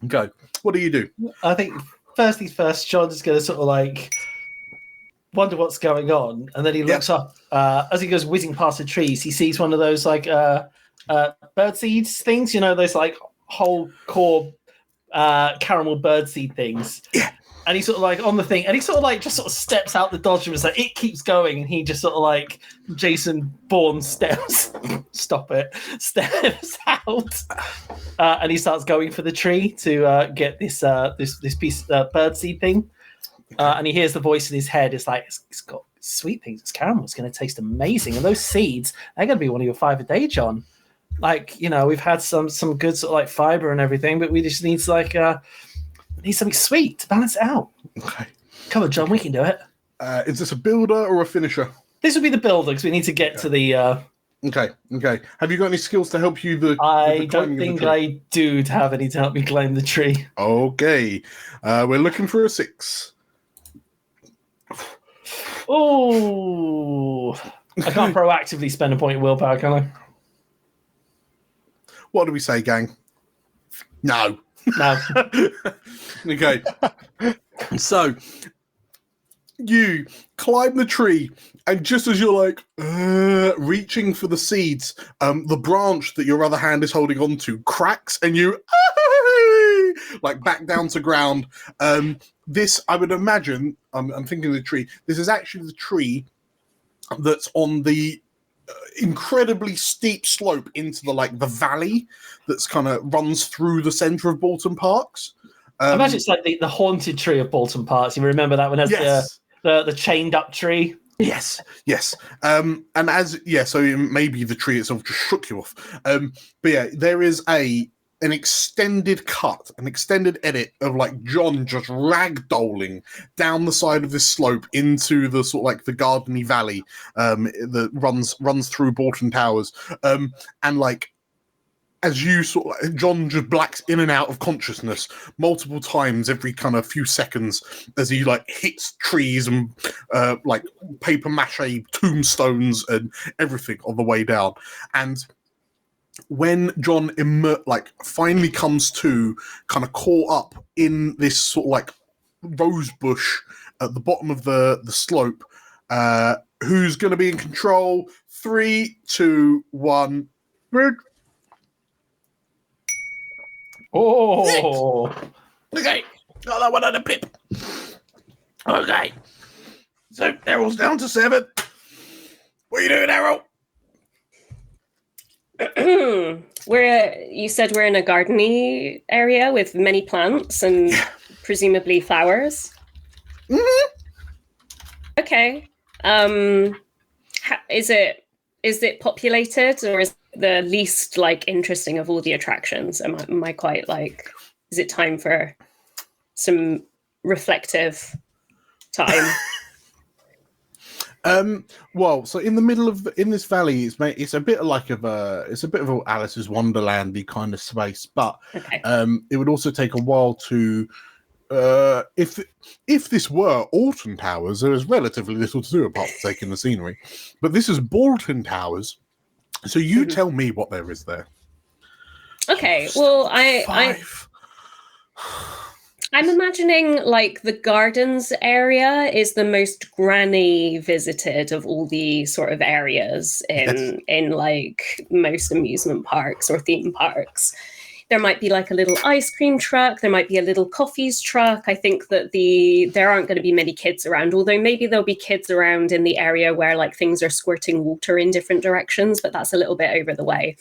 go. What do you do? I think first things first, John's going to sort of like wonder what's going on, and then he looks up as he goes whizzing past the trees. He sees one of those like birdseed things, you know, those like whole core caramel birdseed things. Yeah. And he's sort of like on the thing, and he sort of like just sort of steps out the dodge and like it keeps going, and he just sort of like Jason Bourne steps out, and he starts going for the tree to get this piece birdseed thing. And he hears the voice in his head. It's like, it's got sweet things. It's caramel. It's going to taste amazing. And those seeds, they're going to be one of your 5 a day, John. Like, you know, we've had some good sort of like fiber and everything, but we just need like need something sweet to balance it out. Okay. Come on, John, we can do it. Is this a builder or a finisher? This would be the builder because we need to get to the. Okay. Have you got any skills to help you? I don't think I do have any to help me climb the tree. Okay. We're looking for a 6. Oh, I can't proactively spend a point of willpower, can I? What do we say, gang? No. Okay. So you climb the tree, and just as you're like reaching for the seeds, the branch that your other hand is holding onto cracks, and you like back down to ground. This, I would imagine, I'm thinking of the tree. This is actually the tree that's on the incredibly steep slope into the valley that's kind of runs through the center of Bolton Parks. I imagine it's like the haunted tree of Bolton Parks. You remember that one as the chained up tree? Yes. And so maybe the tree itself just shook you off. But yeah, there is an extended cut, an extended edit of like John just ragdolling down the side of this slope into the sort of like the gardeny valley that runs through Bolton Towers. And like as you sort of, John just blacks in and out of consciousness multiple times every kind of few seconds as he like hits trees and like paper mache tombstones and everything on the way down. And when John finally comes to, kind of caught up in this sort of like rose bush at the bottom of the slope, who's going to be in control? 3, 2, 1. Oh, Okay, got that one on the pip. Okay, so Errol's down to 7. What are you doing, Errol? You said we're in a gardeny area with many plants and presumably flowers. Mm-hmm. Okay. Is it populated, or is it the least like interesting of all the attractions? Am I quite like? Is it time for some reflective time? Well, so in the middle of in this valley, it's a bit like it's a bit of a Alice's Wonderlandy kind of space, but Okay. it would also take a while to. If this were Alton Towers, there is relatively little to do apart from taking the scenery. But this is Bolton Towers, so you tell me what there is there. Okay. Well, I'm imagining like the gardens area is the most granny visited of all the sort of areas in like most amusement parks or theme parks. There might be like a little ice cream truck. There might be a little coffees truck. I think that there aren't going to be many kids around, although maybe there'll be kids around in the area where like things are squirting water in different directions, but that's a little bit over the way.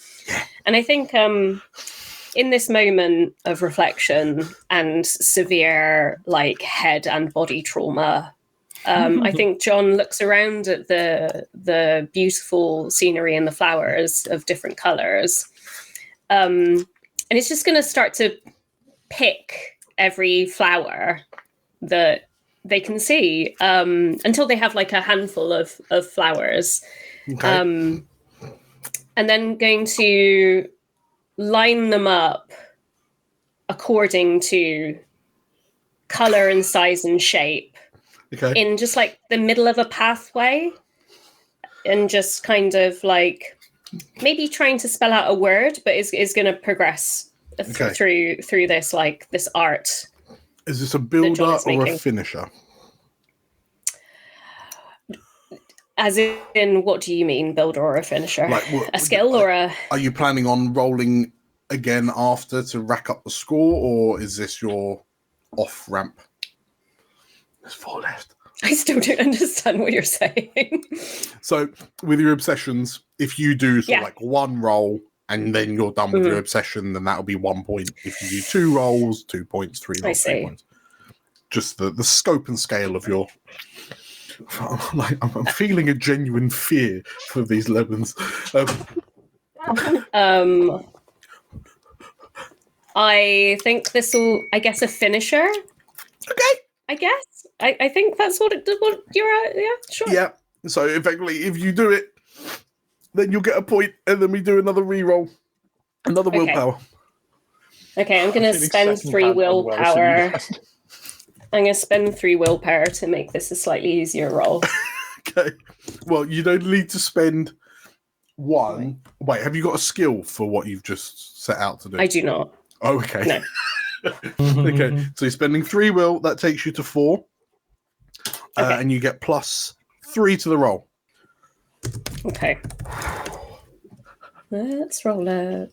And I think in this moment of reflection and severe like head and body trauma, I think John looks around at the beautiful scenery and the flowers of different colors. And it's just going to start to pick every flower that they can see until they have like a handful of flowers. Okay. And then going to line them up according to color and size and shape in just like the middle of a pathway, and just kind of like maybe trying to spell out a word, but is going to progress through this like this art. Is this a builder or a finisher? As in, what do you mean, builder or a finisher? Like, a skill or a... Are you planning on rolling again after to rack up the score, or is this your off ramp? There's 4 left. I still don't understand what you're saying. So, with your obsessions, if you do sort of like 1 roll and then you're done with your obsession, then that'll be 1 point. If you do 2 rolls, 2 points, 3 rolls, 3 points. Just the scope and scale of your... I'm feeling a genuine fear for these lemons. I think this will, I guess, a finisher. Okay. I guess. I think that's what you're at. Yeah, sure. Yeah. So effectively, if you do it, then you'll get a point, and then we do another re-roll, another willpower. Okay, I'm going to spend 3 willpower. I'm going to spend 3 willpower to make this a slightly easier roll. Okay. Well, you don't need to spend 1. Wait, have you got a skill for what you've just set out to do? I do not. Oh, okay. No. Okay, so you're spending 3 will. That takes you to 4. And you get plus 3 to the roll. Okay. Let's roll it.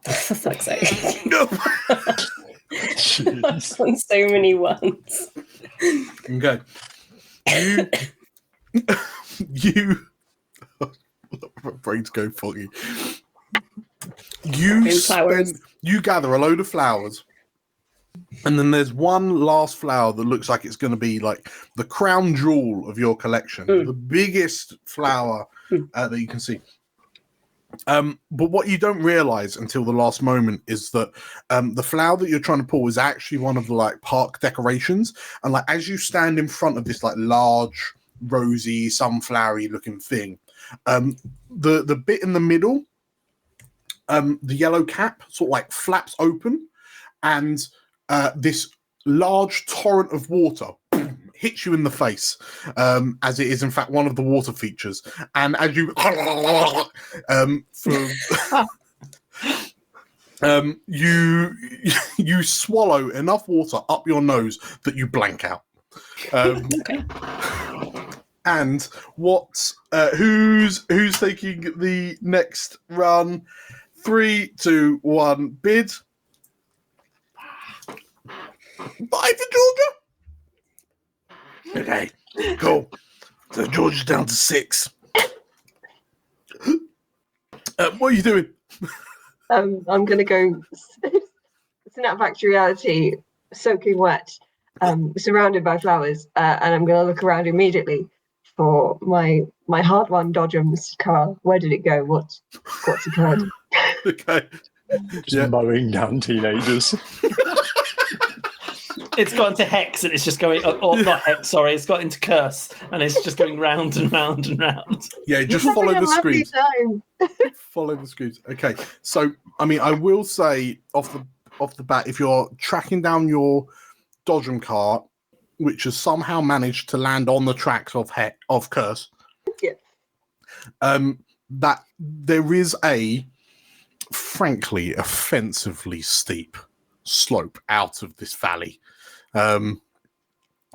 For fuck's sake. No. I've done so many ones. Okay. You my brain's going foggy. You gather a load of flowers, and then there's one last flower that looks like it's going to be like the crown jewel of your collection, the biggest flower that you can see. But what you don't realize until the last moment is that the flower that you're trying to pull is actually one of the like park decorations, and like as you stand in front of this like large rosy sunflowery looking thing, the bit in the middle, the yellow cap sort of like flaps open, and this large torrent of water hits you in the face, as it is in fact one of the water features. And as you you swallow enough water up your nose that you blank out. And what? Who's taking the next run? 3, 2, 1, bid. 5 for Georgia. Okay, cool. So Georgia's down to 6. What are you doing? I'm going to go snap back to reality, soaking wet, surrounded by flowers, and I'm going to look around immediately for my hard-won Dodgems car. Where did it go? What's occurred? Okay. Just mowing down teenagers. it's got into hex and it's just going, or not hex, sorry, it's got into curse and it's just going round and round and round. Yeah, just follow the screens. Follow the screens. Okay, so I mean, I will say off the bat, if you're tracking down your Dodgem cart, which has somehow managed to land on the tracks of curse, that there is a frankly offensively steep slope out of this valley.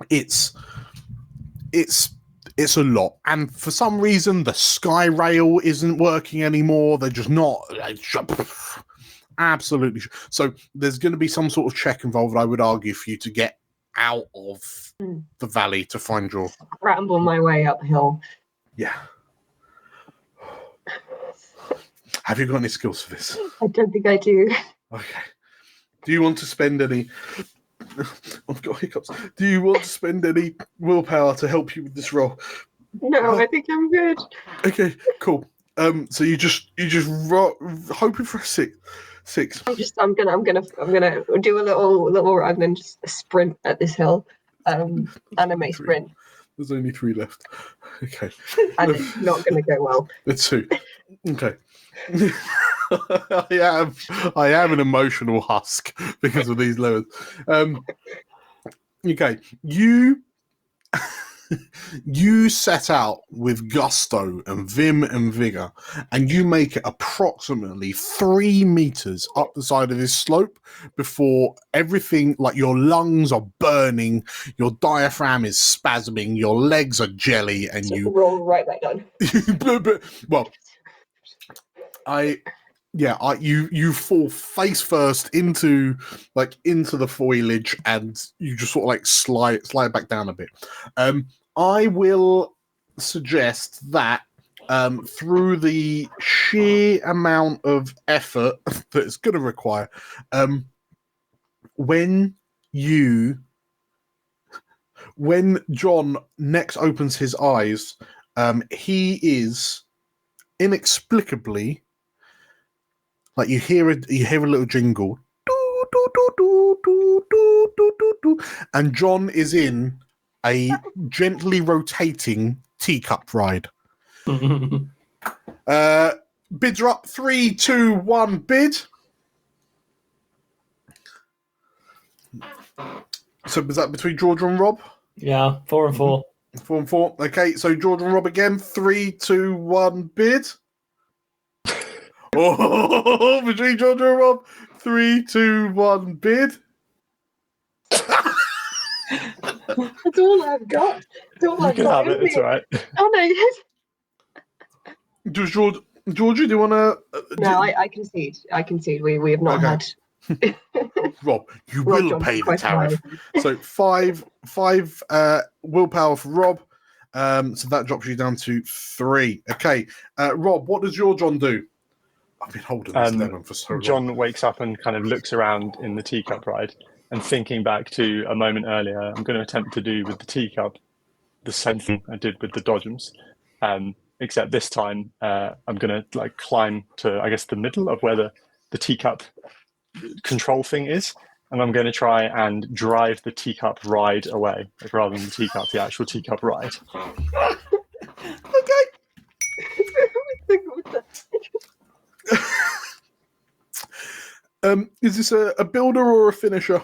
It's a lot, and for some reason the sky rail isn't working anymore. They're just not absolutely. So there's going to be some sort of check involved, I would argue, for you to get out of the valley to find your ramble my way uphill. Yeah. Have you got any skills for this? I don't think I do. Okay. Do you want to spend any... I've got hiccups. Do you want to spend any willpower to help you with this roll? No, I think I'm good. Okay, cool. So you just hoping for a six. I'm gonna do a little run and just sprint at this hill. Anime sprint. There's only 3 left. Okay. And it's not gonna go well. It's 2. Okay. I am an emotional husk because of these levels. Okay, you set out with gusto and vim and vigor, and you make it approximately 3 meters up the side of this slope before everything, like your lungs are burning, your diaphragm is spasming, your legs are jelly, and you roll right back down. Well, you fall face first into the foliage, and you just sort of like slide back down a bit. I will suggest that through the sheer amount of effort that it's going to require, when John next opens his eyes, he is inexplicably, like you hear a little jingle, and John is in a gently rotating teacup ride. Bids are up. 3, 2, 1, bid. So was that between George and Rob? Yeah, 4 and 4. 4 and 4. Okay, so George and Rob again. 3, 2, 1, bid. Oh, between George and Rob. 3, 2, 1, bid. That's all I've got. That's all I've got. It's all right. Oh no, yes. Does Georgie, do you want to? No, I concede. I concede. We have not had. Rob, you will pay the tariff. So 5 willpower for Rob. So that drops you down to 3. Okay, Rob, what does your John do? I've been holding this lemon for so long. John wakes up and kind of looks around in the teacup ride, and thinking back to a moment earlier, I'm going to attempt to do with the teacup the same thing I did with the Dodgems, except this time I'm going to climb to, I guess, the middle of where the teacup control thing is, and I'm going to try and drive the teacup ride away, rather than the actual teacup ride. Okay. Is this a builder or a finisher?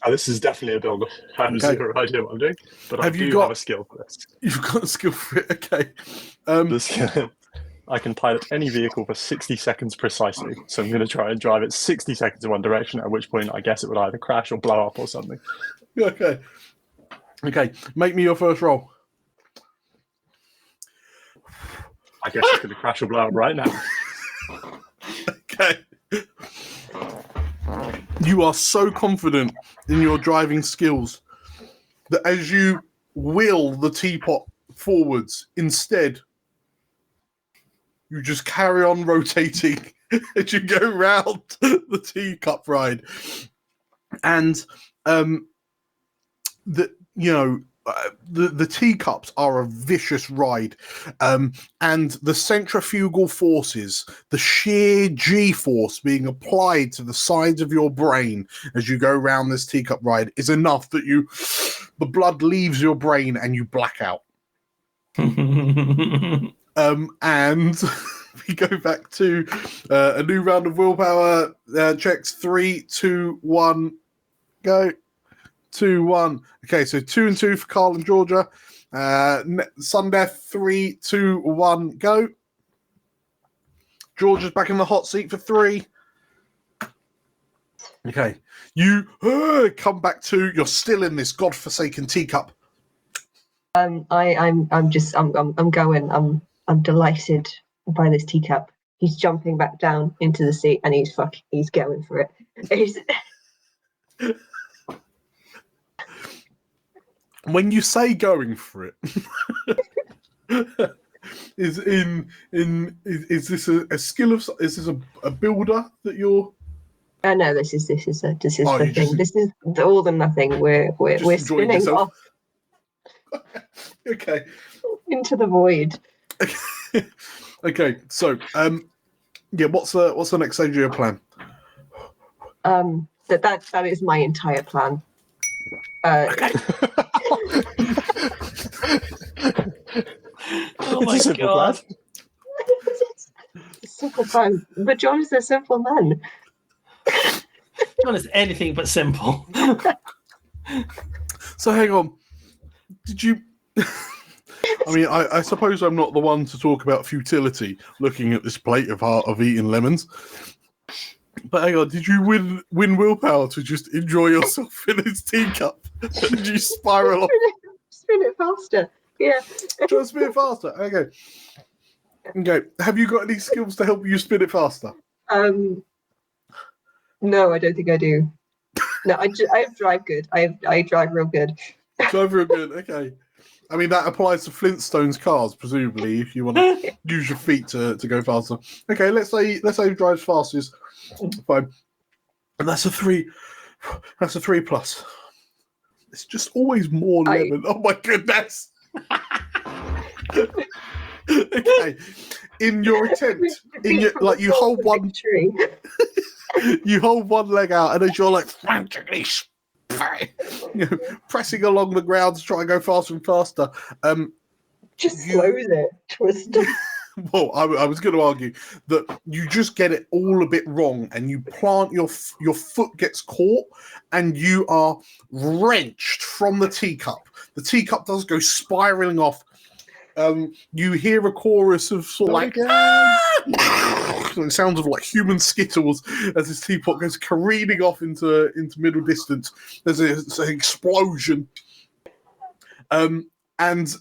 Oh, this is definitely a builder. I have zero idea what I'm doing, but I do have a skill for this. You've got a skill for it, okay. I can pilot any vehicle for 60 seconds precisely, so I'm going to try and drive it 60 seconds in one direction, at which point I guess it would either crash or blow up or something. Okay. Okay, make me your first roll. I guess it's going to crash or blow up right now. Okay. You are so confident in your driving skills that as you wheel the teapot forwards, instead, you just carry on rotating as you go round the teacup ride. And the teacups are a vicious ride, and the centrifugal forces, the sheer G-force being applied to the sides of your brain as you go around this teacup ride is enough that the blood leaves your brain and you black out. And we go back to a new round of willpower checks. 3, 2, 1, go. 2, 1. Okay, so 2 and 2 for Carl and Georgia. Sundeath, 3, 2, 1, go. Georgia's back in the hot seat for 3. Okay, you come back to. You're still in this godforsaken teacup. I'm going. I'm delighted by this teacup. He's jumping back down into the seat and he's going for it. When you say going for it, is this a skill of? Is this a builder that you're? No, this is the thing. Just, this is the all or nothing. We're spinning yourself. off Okay. into the void. Okay. So yeah. What's the next stage of your plan? That is my entire plan. Okay. Oh It's my a simple god. plan. It's a simple plan, but John is a simple man. John is anything but simple. So hang on. Did you? I mean, I suppose I'm not the one to talk about futility. Looking at this plate of eating lemons. But hang on, did you win willpower to just enjoy yourself in this teacup? Did you spiral off? Spin it faster. Yeah. Try to spin it faster. Okay. Have you got any skills to help you spin it faster? No, I don't think I do. No, I drive good. I drive real good. Drive real good. Okay. I mean, that applies to Flintstones cars, presumably, if you want to use your feet to go faster. Okay, let's say he drives fastest. Fine. And that's a 3. That's a 3 plus. It's just always more lemon. Oh my goodness. Okay. In your attempt, you hold one you hold one leg out, and as you're like frantically pressing along the ground to try and go faster and faster. Just slows it. Twist. Well, I was going to argue that you just get it all a bit wrong, and you plant your foot gets caught, and you are wrenched from the teacup. The teacup does go spiraling off. You hear a chorus of sort of like it sounds of like human skittles as this teapot goes careening off into middle distance. There's an explosion. And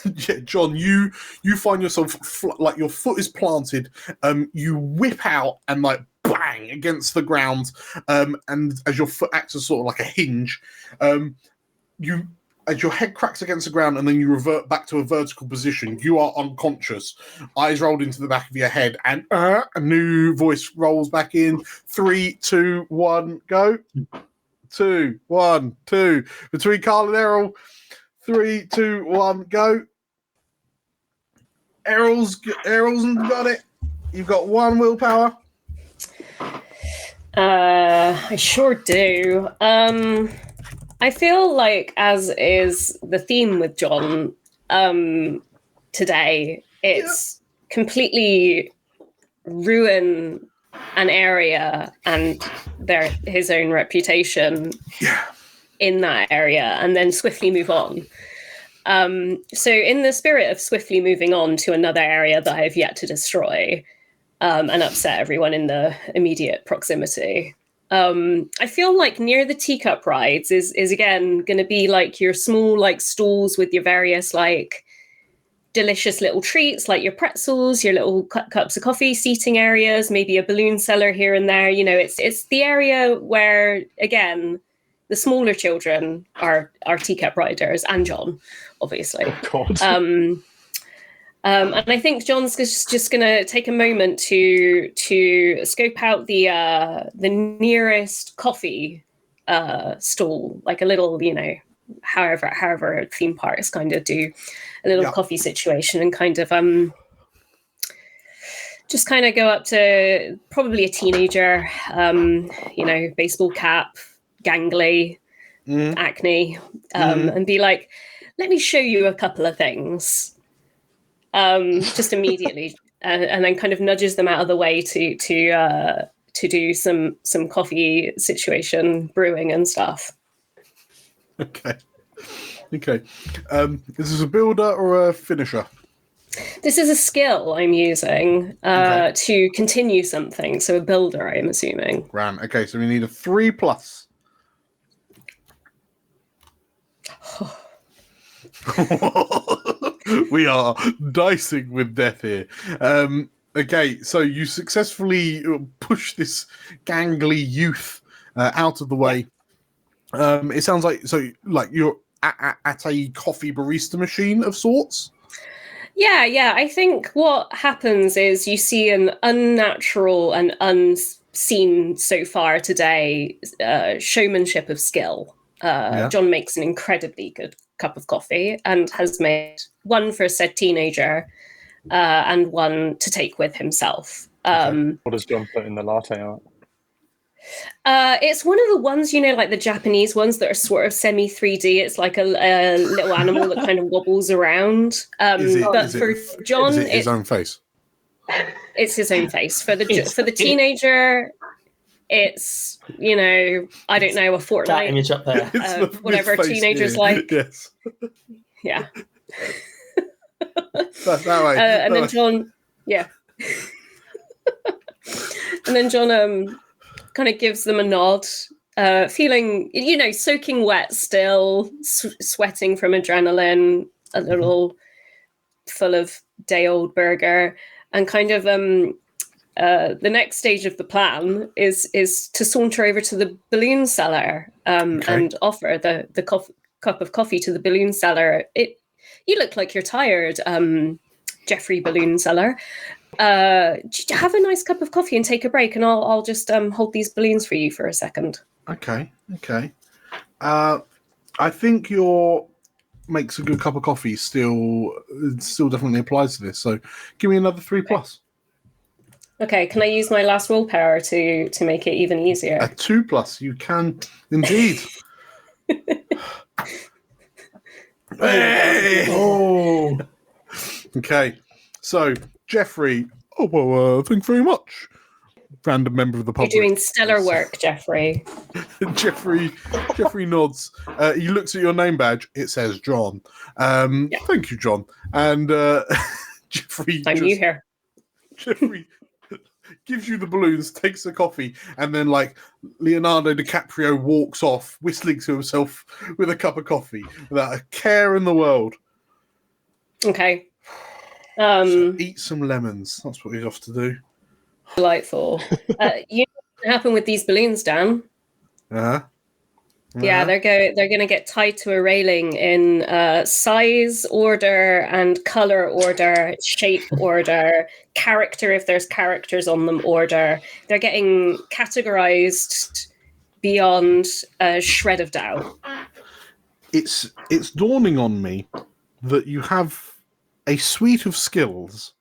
yeah, John, you find yourself like your foot is planted. You whip out and like bang against the ground. And as your foot acts as sort of like a hinge, as your head cracks against the ground and then you revert back to a vertical position, you are unconscious. Eyes rolled into the back of your head, and a new voice rolls back in. 3, 2, 1, go. 2, 1, 2. Between Carl and Errol. 3, 2, 1, go. Errol's got it. You've got 1 willpower. I sure do. I feel like, as is the theme with John today, it's completely ruin an area and his own reputation in that area, and then swiftly move on. So in the spirit of swiftly moving on to another area that I have yet to destroy and upset everyone in the immediate proximity, I feel like near the teacup rides is again going to be like your small like stalls with your various like delicious little treats, like your pretzels, your little cups of coffee, seating areas, maybe a balloon cellar here and there. You know, it's the area where, again, the smaller children are teacup riders, and John, obviously. Oh, God. And I think John's just going to take a moment to scope out the nearest coffee stall, like a little, however theme parks kind of do a little coffee situation, and kind of just kind of go up to probably a teenager, baseball cap, gangly, acne, and be like, let me show you a couple of things, just immediately, and then kind of nudges them out of the way to do some coffee situation brewing and stuff. Okay. Is this a builder or a finisher? This is a skill I'm using to continue something. So a builder, I'm assuming. Ran. Okay, so we need a 3+. We are dicing with death here. Okay, so you successfully push this gangly youth out of the way. It sounds like you're at a coffee barista machine of sorts. Yeah. I think what happens is you see an unnatural and unseen so far today showmanship of skill. John makes an incredibly good cup of coffee and has made one for said teenager and one to take with himself. What does John put in the latte art? It's one of the ones, like the Japanese ones that are sort of semi 3D. It's like a little animal that kind of wobbles around. For John, is it his own face? It's his own face. For the teenager, it's I don't know, a Fortnite that image up there. Whatever teenagers like. Yes. Yeah. that way. And then John, yeah. And then John kind of gives them a nod, feeling, soaking wet still, sweating from adrenaline, a little full of day-old burger, and kind of the next stage of the plan is to saunter over to the balloon seller and offer the cup of coffee to the balloon seller. You look like you're tired, Jeffrey Balloon Seller. Have a nice cup of coffee and take a break, and I'll just hold these balloons for you for a second. Okay. I think your makes a good cup of coffee still definitely applies to this. So give me another 3+. Okay, can I use my last willpower to make it even easier? A 2+, you can indeed. Hey! Oh. Okay, so Jeffrey. Oh well, thank you very much. Random member of the public. You're doing stellar work, Jeffrey. Jeffrey nods. He looks at your name badge. It says John. Thank you, John. And Jeffrey. I'm new here. Jeffrey gives you the balloons, takes the coffee, and then like Leonardo DiCaprio walks off, whistling to himself with a cup of coffee without a care in the world. Okay. So eat some lemons. That's what he's off to do. Delightful. You know what happened with these balloons, Dan? Yeah, they're going to get tied to a railing in size order and color order, shape order, character if there's characters on them order. They're getting categorized beyond a shred of doubt. It's dawning on me that you have a suite of skills.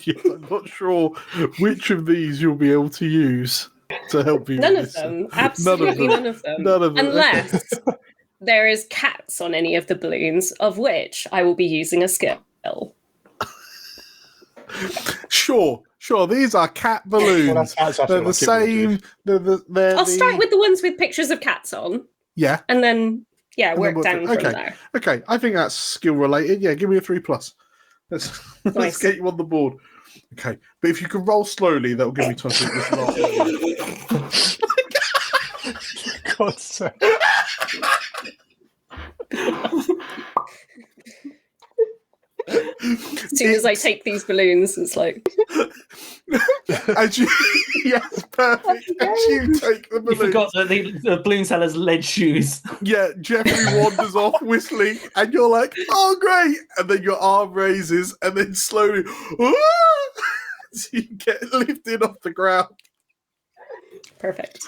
Yet I'm not sure which of these you'll be able to use to help you. None of them. Absolutely none of them. Unless there is cats on any of the balloons, of which I will be using a skill. Sure. These are cat balloons. They're the same. I'll start with the ones with pictures of cats on. Yeah. And then, work down from there. Okay, I think that's skill related. Yeah, give me a 3+. Let's get you on the board. Okay, but if you can roll slowly, that will give me time to get this last. God's sake. As soon as I take these balloons, it's like... As you, yes, perfect. As you take the balloons. You forgot the balloon seller's lead shoes. Yeah, Jeffrey wanders off whistling, and you're like, oh, great. And then your arm raises, and then slowly, so you get lifted off the ground. Perfect.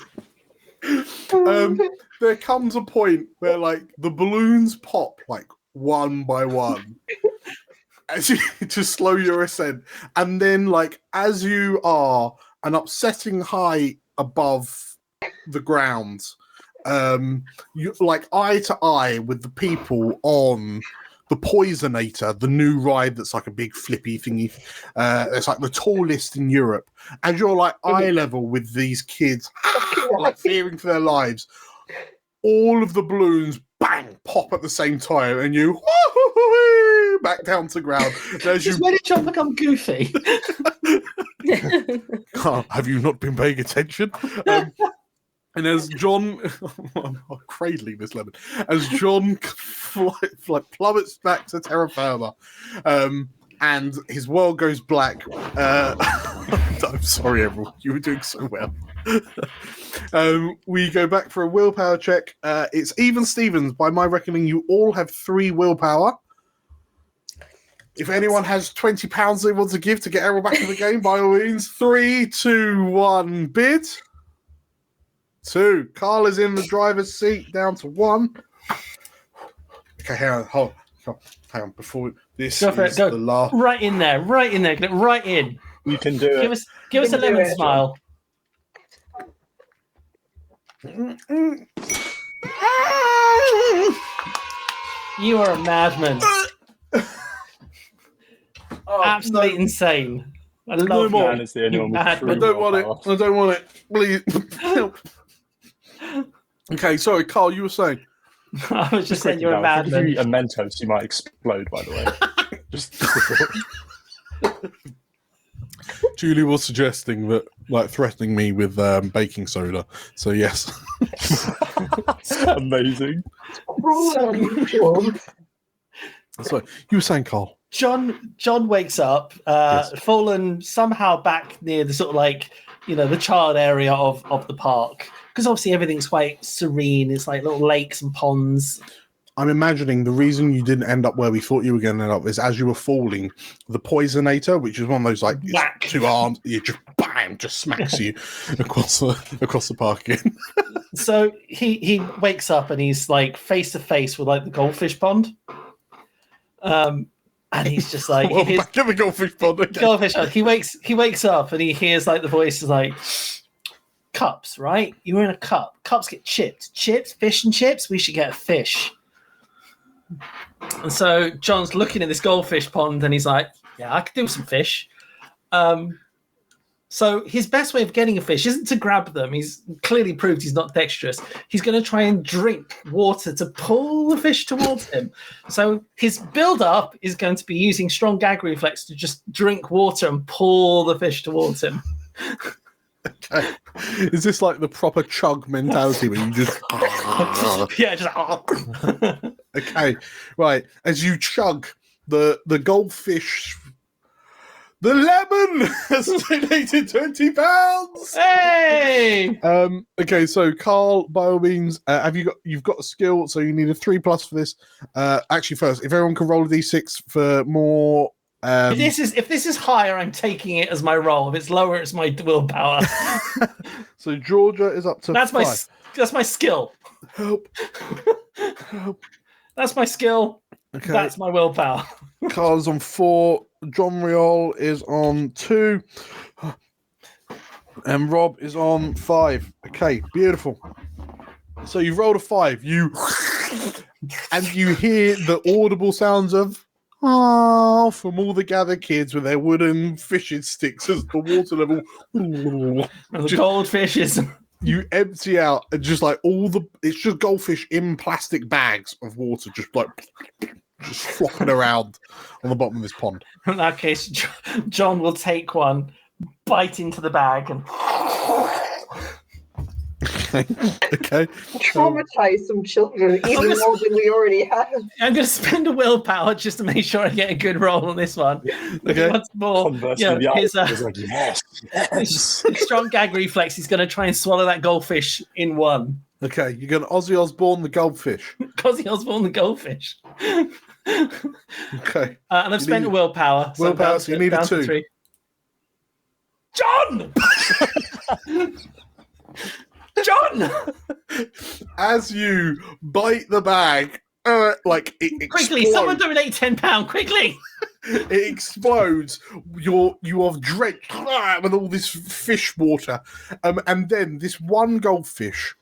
There comes a point where like the balloons pop like one by one as you to slow your ascent, and then like as you are an upsetting height above the ground, you like eye to eye with the people on the Poisonator, the new ride that's like a big flippy thingy. It's like the tallest in Europe, and you're like eye level with these kids, like fearing for their lives. All of the balloons, bang, pop at the same time, and you back down to ground. Just when did John become goofy? Have you not been paying attention? And as John, I'm cradling this lemon, as John plummets back to terra firma, and his world goes black. I'm sorry, everyone. You were doing so well. We go back for a willpower check. It's even Stevens. By my reckoning, you all have 3 willpower. If anyone has £20 they want to give to get everyone back in the game, by all means. 3, 2, 1, bid. 2. Carl is in the driver's seat, down to 1. Okay, hang on. Before this Go for is it. Go the last. right in there. Get it right in. You can do it. Give us a lemon smile. You are a madman. Absolutely insane. I love more. you. Man is the only one with Mad- true I don't want it. willpower. I don't want it. Please. Help. Okay, sorry, Carl, you were saying. I was just saying you're a Now, if I madman. give you a Mentos, you might explode, by the way. just Julie was suggesting that, like, threatening me with baking soda. So, yes. amazing. So, you were saying, Carl. John wakes up, fallen somehow back near the sort of like, the child area of the park. Because obviously everything's quite serene. It's like little lakes and ponds. I'm imagining the reason you didn't end up where we thought you were going to end up is as you were falling, the Poisonator, which is one of those like Whack. 2 arms, you just bam, just smacks you across the park again. So he wakes up and he's like face to face with like the goldfish pond. And he's just like Well, back in the goldfish pond again. goldfish pond. He wakes up and he hears like the voice is like, cups, right? You were in a cup. Cups get chipped. Fish and chips. We should get a fish. And so John's looking at this goldfish pond and he's like, yeah, I could do with some fish. So his best way of getting a fish isn't to grab them. He's clearly proved he's not dexterous. He's going to try and drink water to pull the fish towards him. So his build-up is going to be using strong gag reflex to just drink water and pull the fish towards him. Okay. Is this like the proper chug mentality where you just... Yeah, just... Okay, right. As you chug, the goldfish... The lemon has donated £20. Hey! Okay, so Carl, by all means, you've got a skill, so you need a 3+ for this. Actually, first, if everyone can roll a d6 for more. If this is higher, I'm taking it as my roll. If it's lower, it's my willpower. So Georgia is up to 5. That's my skill. Help. That's my skill. Okay. That's my willpower. Carl's on 4. John Riol is on 2. And Rob is on 5. Okay, beautiful. So you've rolled a 5. And you hear the audible sounds of from all the gathered kids with their wooden fishing sticks as the water level. And the goldfish is. You empty out and just like it's just goldfish in plastic bags of water, just flopping around on the bottom of this pond. In that case, John will take one, bite into the bag, and. Okay. Traumatize some children, even more than we already have. I'm going to spend a willpower just to make sure I get a good roll on this one. Okay. Once more, Conversely, his like, yes. his strong gag reflex. He's going to try and swallow that goldfish in one. Okay, you're going to Ozzy Osbourne the goldfish. Ozzy Osbourne the goldfish. Okay. And I've spent a willpower. Willpower, so you need a down to 2. 3. John! John! As you bite the bag, like it Quickly, explodes. someone donate £10, quickly! It explodes. You are drenched with all this fish water, and then this one goldfish.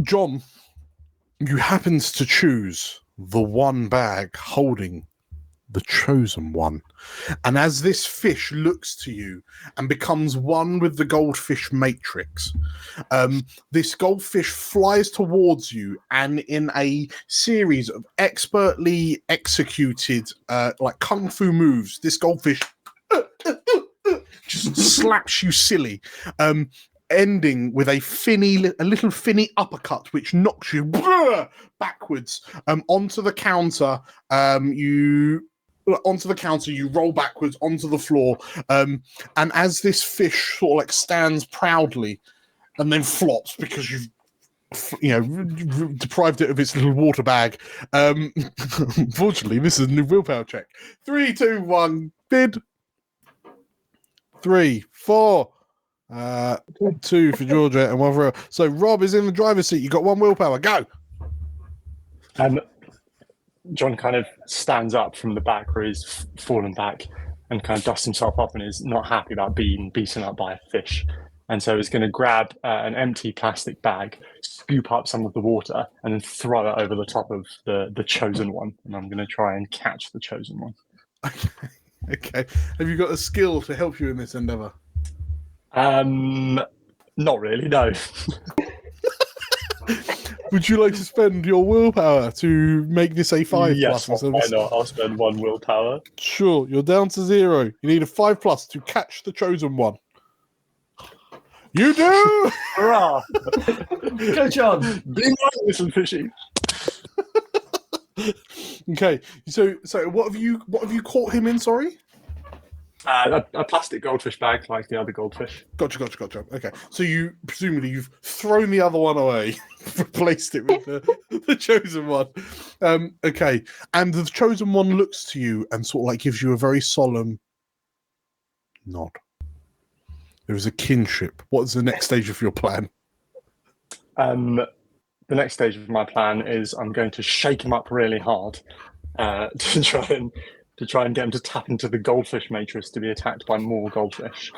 John, you happens to choose the one bag holding the chosen one, and as this fish looks to you and becomes one with the goldfish matrix, this goldfish flies towards you, and in a series of expertly executed like kung fu moves, this goldfish just slaps you silly, ending with a little finny uppercut which knocks you backwards onto the counter. You roll backwards onto the floor, and as this fish sort of like stands proudly and then flops because you've deprived it of its little water bag. Unfortunately, this is a new willpower check. 3, 2, 1, bid. 3, 4, 2 for Georgia and 1 for... So Rob is in the driver's seat. You got 1 willpower. Go. John kind of stands up from the back where he's fallen back and kind of dusts himself up and is not happy about being beaten up by a fish. And so he's going to grab an empty plastic bag, scoop up some of the water, and then throw it over the top of the chosen one. And I'm going to try and catch the chosen one. Okay. Have you got a skill to help you in this endeavor? Not really, no. Would you like to spend your willpower to make this a 5 yes, plus? why not? I'll spend 1 willpower. Sure, you're down to 0. You need a 5 plus to catch the chosen one. You do! Hurrah! Go, John. Be mine, little fishy. Okay, so what have you caught him in? Sorry. A plastic goldfish bag, like the other goldfish. Gotcha. Okay, so presumably you've thrown the other one away, replaced it with the chosen one. Okay, and the chosen one looks to you and sort of like gives you a very solemn nod. There is a kinship. What is the next stage of your plan? The next stage of my plan is I'm going to shake him up really hard to try and get him to tap into the goldfish matrix to be attacked by more goldfish.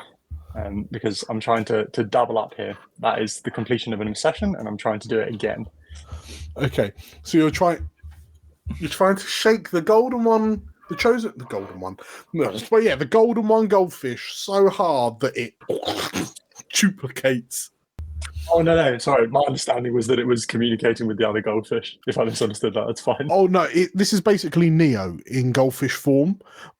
Because I'm trying to double up here. That is the completion of an obsession, and I'm trying to do it again. Okay, so you're trying to shake the golden one, the golden one. No, but yeah, the golden one goldfish so hard that it duplicates. Oh no! Sorry, my understanding was that it was communicating with the other goldfish. If I misunderstood that, that's fine. Oh no, this is basically Neo in goldfish form,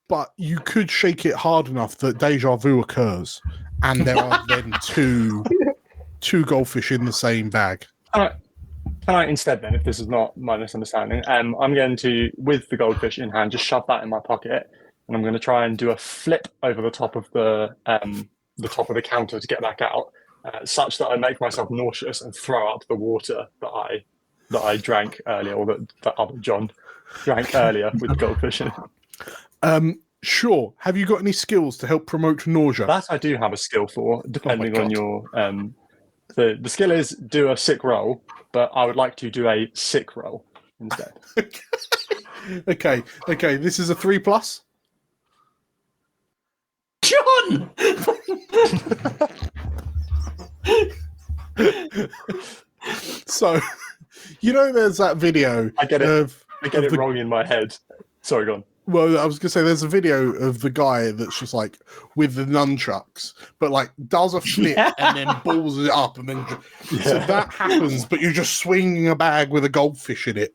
but you could shake it hard enough that deja vu occurs, and there are then two goldfish in the same bag. Can I instead then, if this is not my misunderstanding, I'm going to, with the goldfish in hand, just shove that in my pocket, and I'm going to try and do a flip over the top of the counter to get back out. Such that I make myself nauseous and throw up the water that I drank earlier, or that other John drank earlier with goldfish in it. Sure. Have you got any skills to help promote nausea? That I do have a skill for, depending on your... the skill is do a sick roll, but I would like to do a sick roll instead. Okay. This is a 3 plus. John! So, there's that video. I get it wrong in my head. Sorry, go on. Well, I was going to say there's a video of the guy that's just like with the nunchucks, but like does a flip and then balls it up, and then so that happens. But you're just swinging a bag with a goldfish in it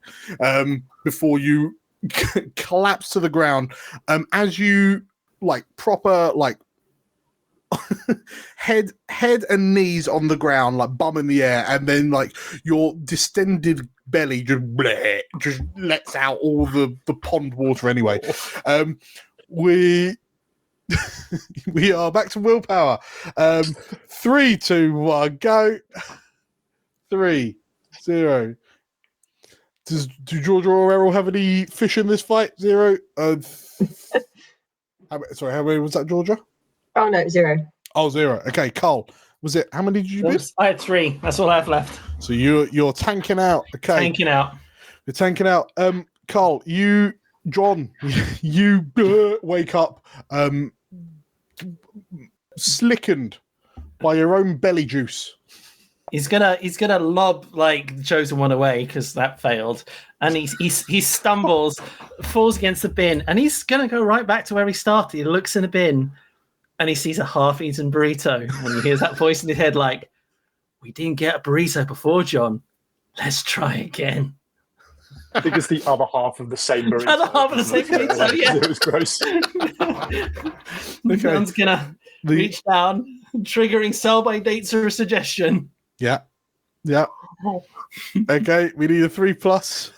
before you collapse to the ground. As you like proper like. head and knees on the ground, like bum in the air, and then like your distended belly just lets out all the pond water anyway. We are back to willpower. 3, 2, 1, go. 3, 0. Do Georgia or Errol have any fish in this fight? 0. How many was that, Georgia? Oh no, 0. Oh, 0. Okay, Carl. was it? How many did you bid? I had 3. That's all I have left. So you're tanking out. Okay, Tanking out. you're tanking out. Carl, John, you wake up, slickened by your own belly juice. He's gonna lob like the chosen one away because that failed, and he stumbles, falls against the bin, and he's gonna go right back to where he started. He looks in the bin, and he sees a half-eaten burrito, and he hears that voice in his head like, "We didn't get a burrito before, John. Let's try again." I think it's the other half of the same burrito. Other half of the same burrito, yeah. It was gross. Okay. John's gonna reach down, triggering sell-by dates or a suggestion. Yeah. Okay, we need a 3+.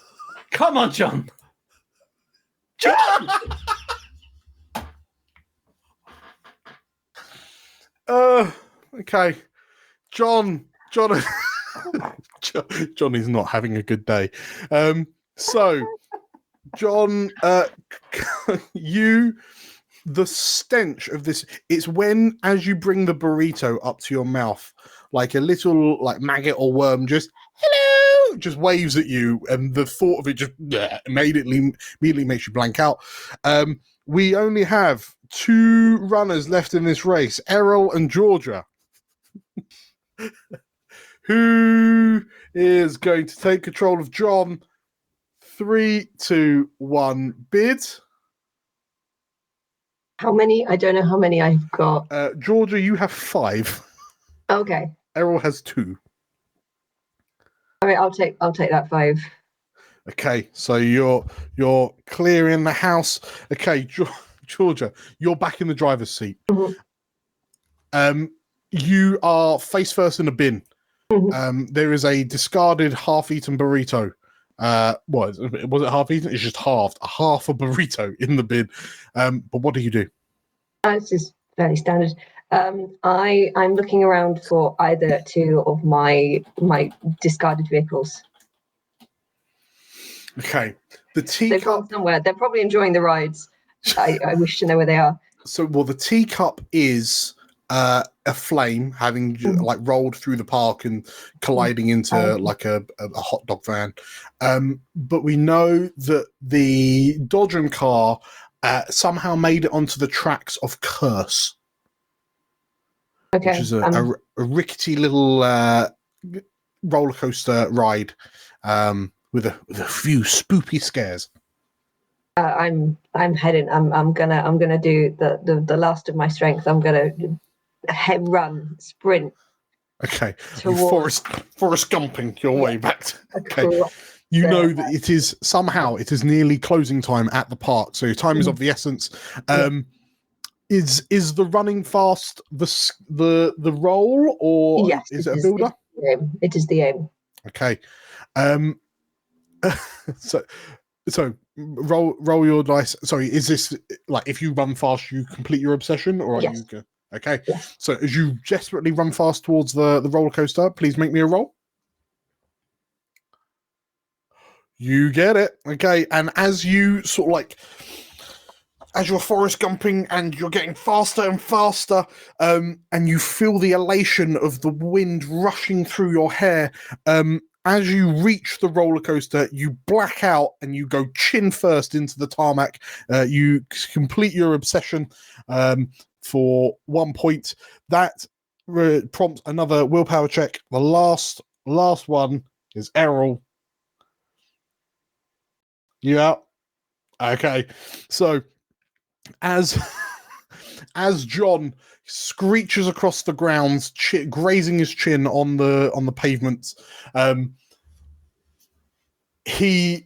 Come on, John. John! Okay. John is not having a good day. So John, the stench of this, it's when, as you bring the burrito up to your mouth, like a little like maggot or worm just hello just waves at you, and the thought of it just immediately makes you blank out. We only have 2 runners left in this race, Errol and Georgia. Who is going to take control of John? 3, 2, 1, bid. How many? I don't know how many I've got. Georgia, you have 5. Okay. Errol has 2. All right, I'll take that 5. Okay, so you're clearing the house. Okay, Georgia, you're back in the driver's seat. Mm-hmm. You are face first in a bin. Mm-hmm. There is a discarded half-eaten burrito. Was it half-eaten? It's just halved. Half a burrito in the bin. But what do you do? It's just fairly standard. I'm looking around for either 2 of my discarded vehicles. Okay, the They've gone teacup. somewhere. They're probably enjoying the rides. I wish to know where they are. So, the teacup is a flame having like rolled through the park and colliding into like a hot dog van. But we know that the Dodgem car somehow made it onto the tracks of Curse. Okay. Which is a rickety little roller coaster ride with a few spoopy scares. I'm heading. I'm gonna do the last of my strength. I'm gonna run, sprint. Okay, you Forrest Gumping your way back. Okay, you know that it is nearly closing time at the park, so your time is of the essence. Is the running fast the role, or yes, is it a builder? It is the aim. Okay, so roll your dice. Sorry, is this like if you run fast, you complete your obsession, or are Yes. you good? Okay, Yes. So as you desperately run fast towards the roller coaster, please make me a roll. You get it. Okay, and as you sort of like, as you're Forrest Gumping and you're getting faster and faster, and you feel the elation of the wind rushing through your hair, as you reach the roller coaster, you black out and you go chin first into the tarmac. You complete your obsession for 1 point. That prompts another willpower check. The last one is Errol. You out? Okay. So as John screeches across the grounds, grazing his chin on the pavements, he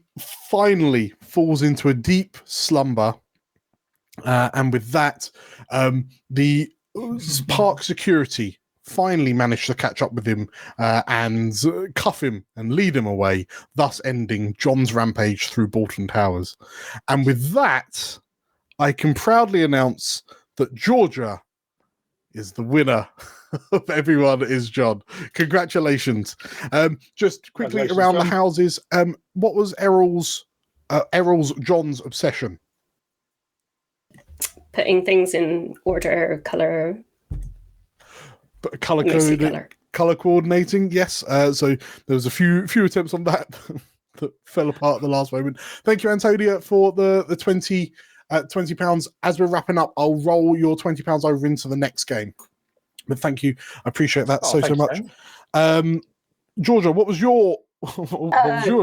finally falls into a deep slumber, and with that, the park security finally managed to catch up with him and cuff him and lead him away, thus ending John's rampage through Bolton Towers. And with that, I can proudly announce that Georgia is the winner of Everyone is John. Congratulations. Just quickly around the houses, what was Errol's John's obsession? Putting things in order, color. color Mostly coding, colour. color coordinating. Yes. So there was a few attempts on that that fell apart at the last moment. Thank you, Antonia, for the £20. As we're wrapping up, I'll roll your £20 over into the next game. But thank you, I appreciate that so thank you, much. Ben. Georgia, what was your Going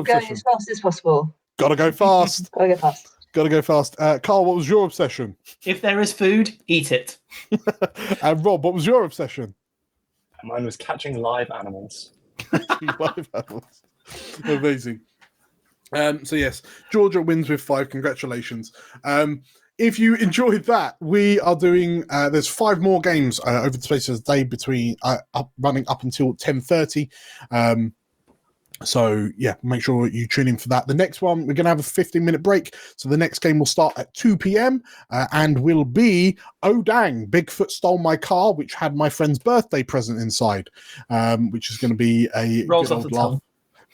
obsession? as fast as possible. Gotta go fast. Gotta go fast. Gotta go fast. Carl, what was your obsession? If there is food, eat it. And Rob, what was your obsession? Mine was catching live animals. Live animals. Amazing. So yes, Georgia wins with 5. Congratulations. If you enjoyed that, we are doing. There's 5 more games over the space of the day between running up until 10:30. So yeah, make sure you tune in for that. The next one, we're going to have a 15-minute break. So the next game will start at 2 p.m. And will be Oh Dang, Bigfoot Stole My Car, which had my friend's birthday present inside, which is going to be a Rolls good off old the laugh. tongue.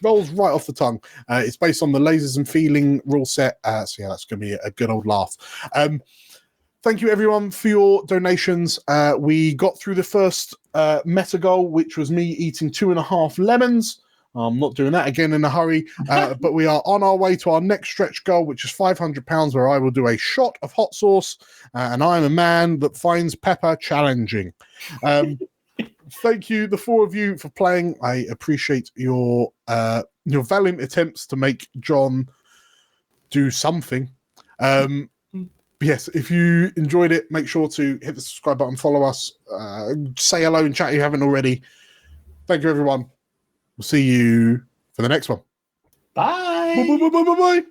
Rolls right off the tongue. It's based on the Lasers and Feeling rule set. So yeah, that's going to be a good old laugh. Thank you everyone for your donations. We got through the first meta goal, which was me eating 2.5 lemons. I'm not doing that again in a hurry, but we are on our way to our next stretch goal, which is £500, where I will do a shot of hot sauce, and I am a man that finds pepper challenging. Thank you, the 4 of you, for playing. I appreciate your valiant attempts to make John do something. Yes, if you enjoyed it, make sure to hit the subscribe button, follow us, say hello in chat if you haven't already. Thank you, everyone. We'll see you for the next one. Bye. Bye.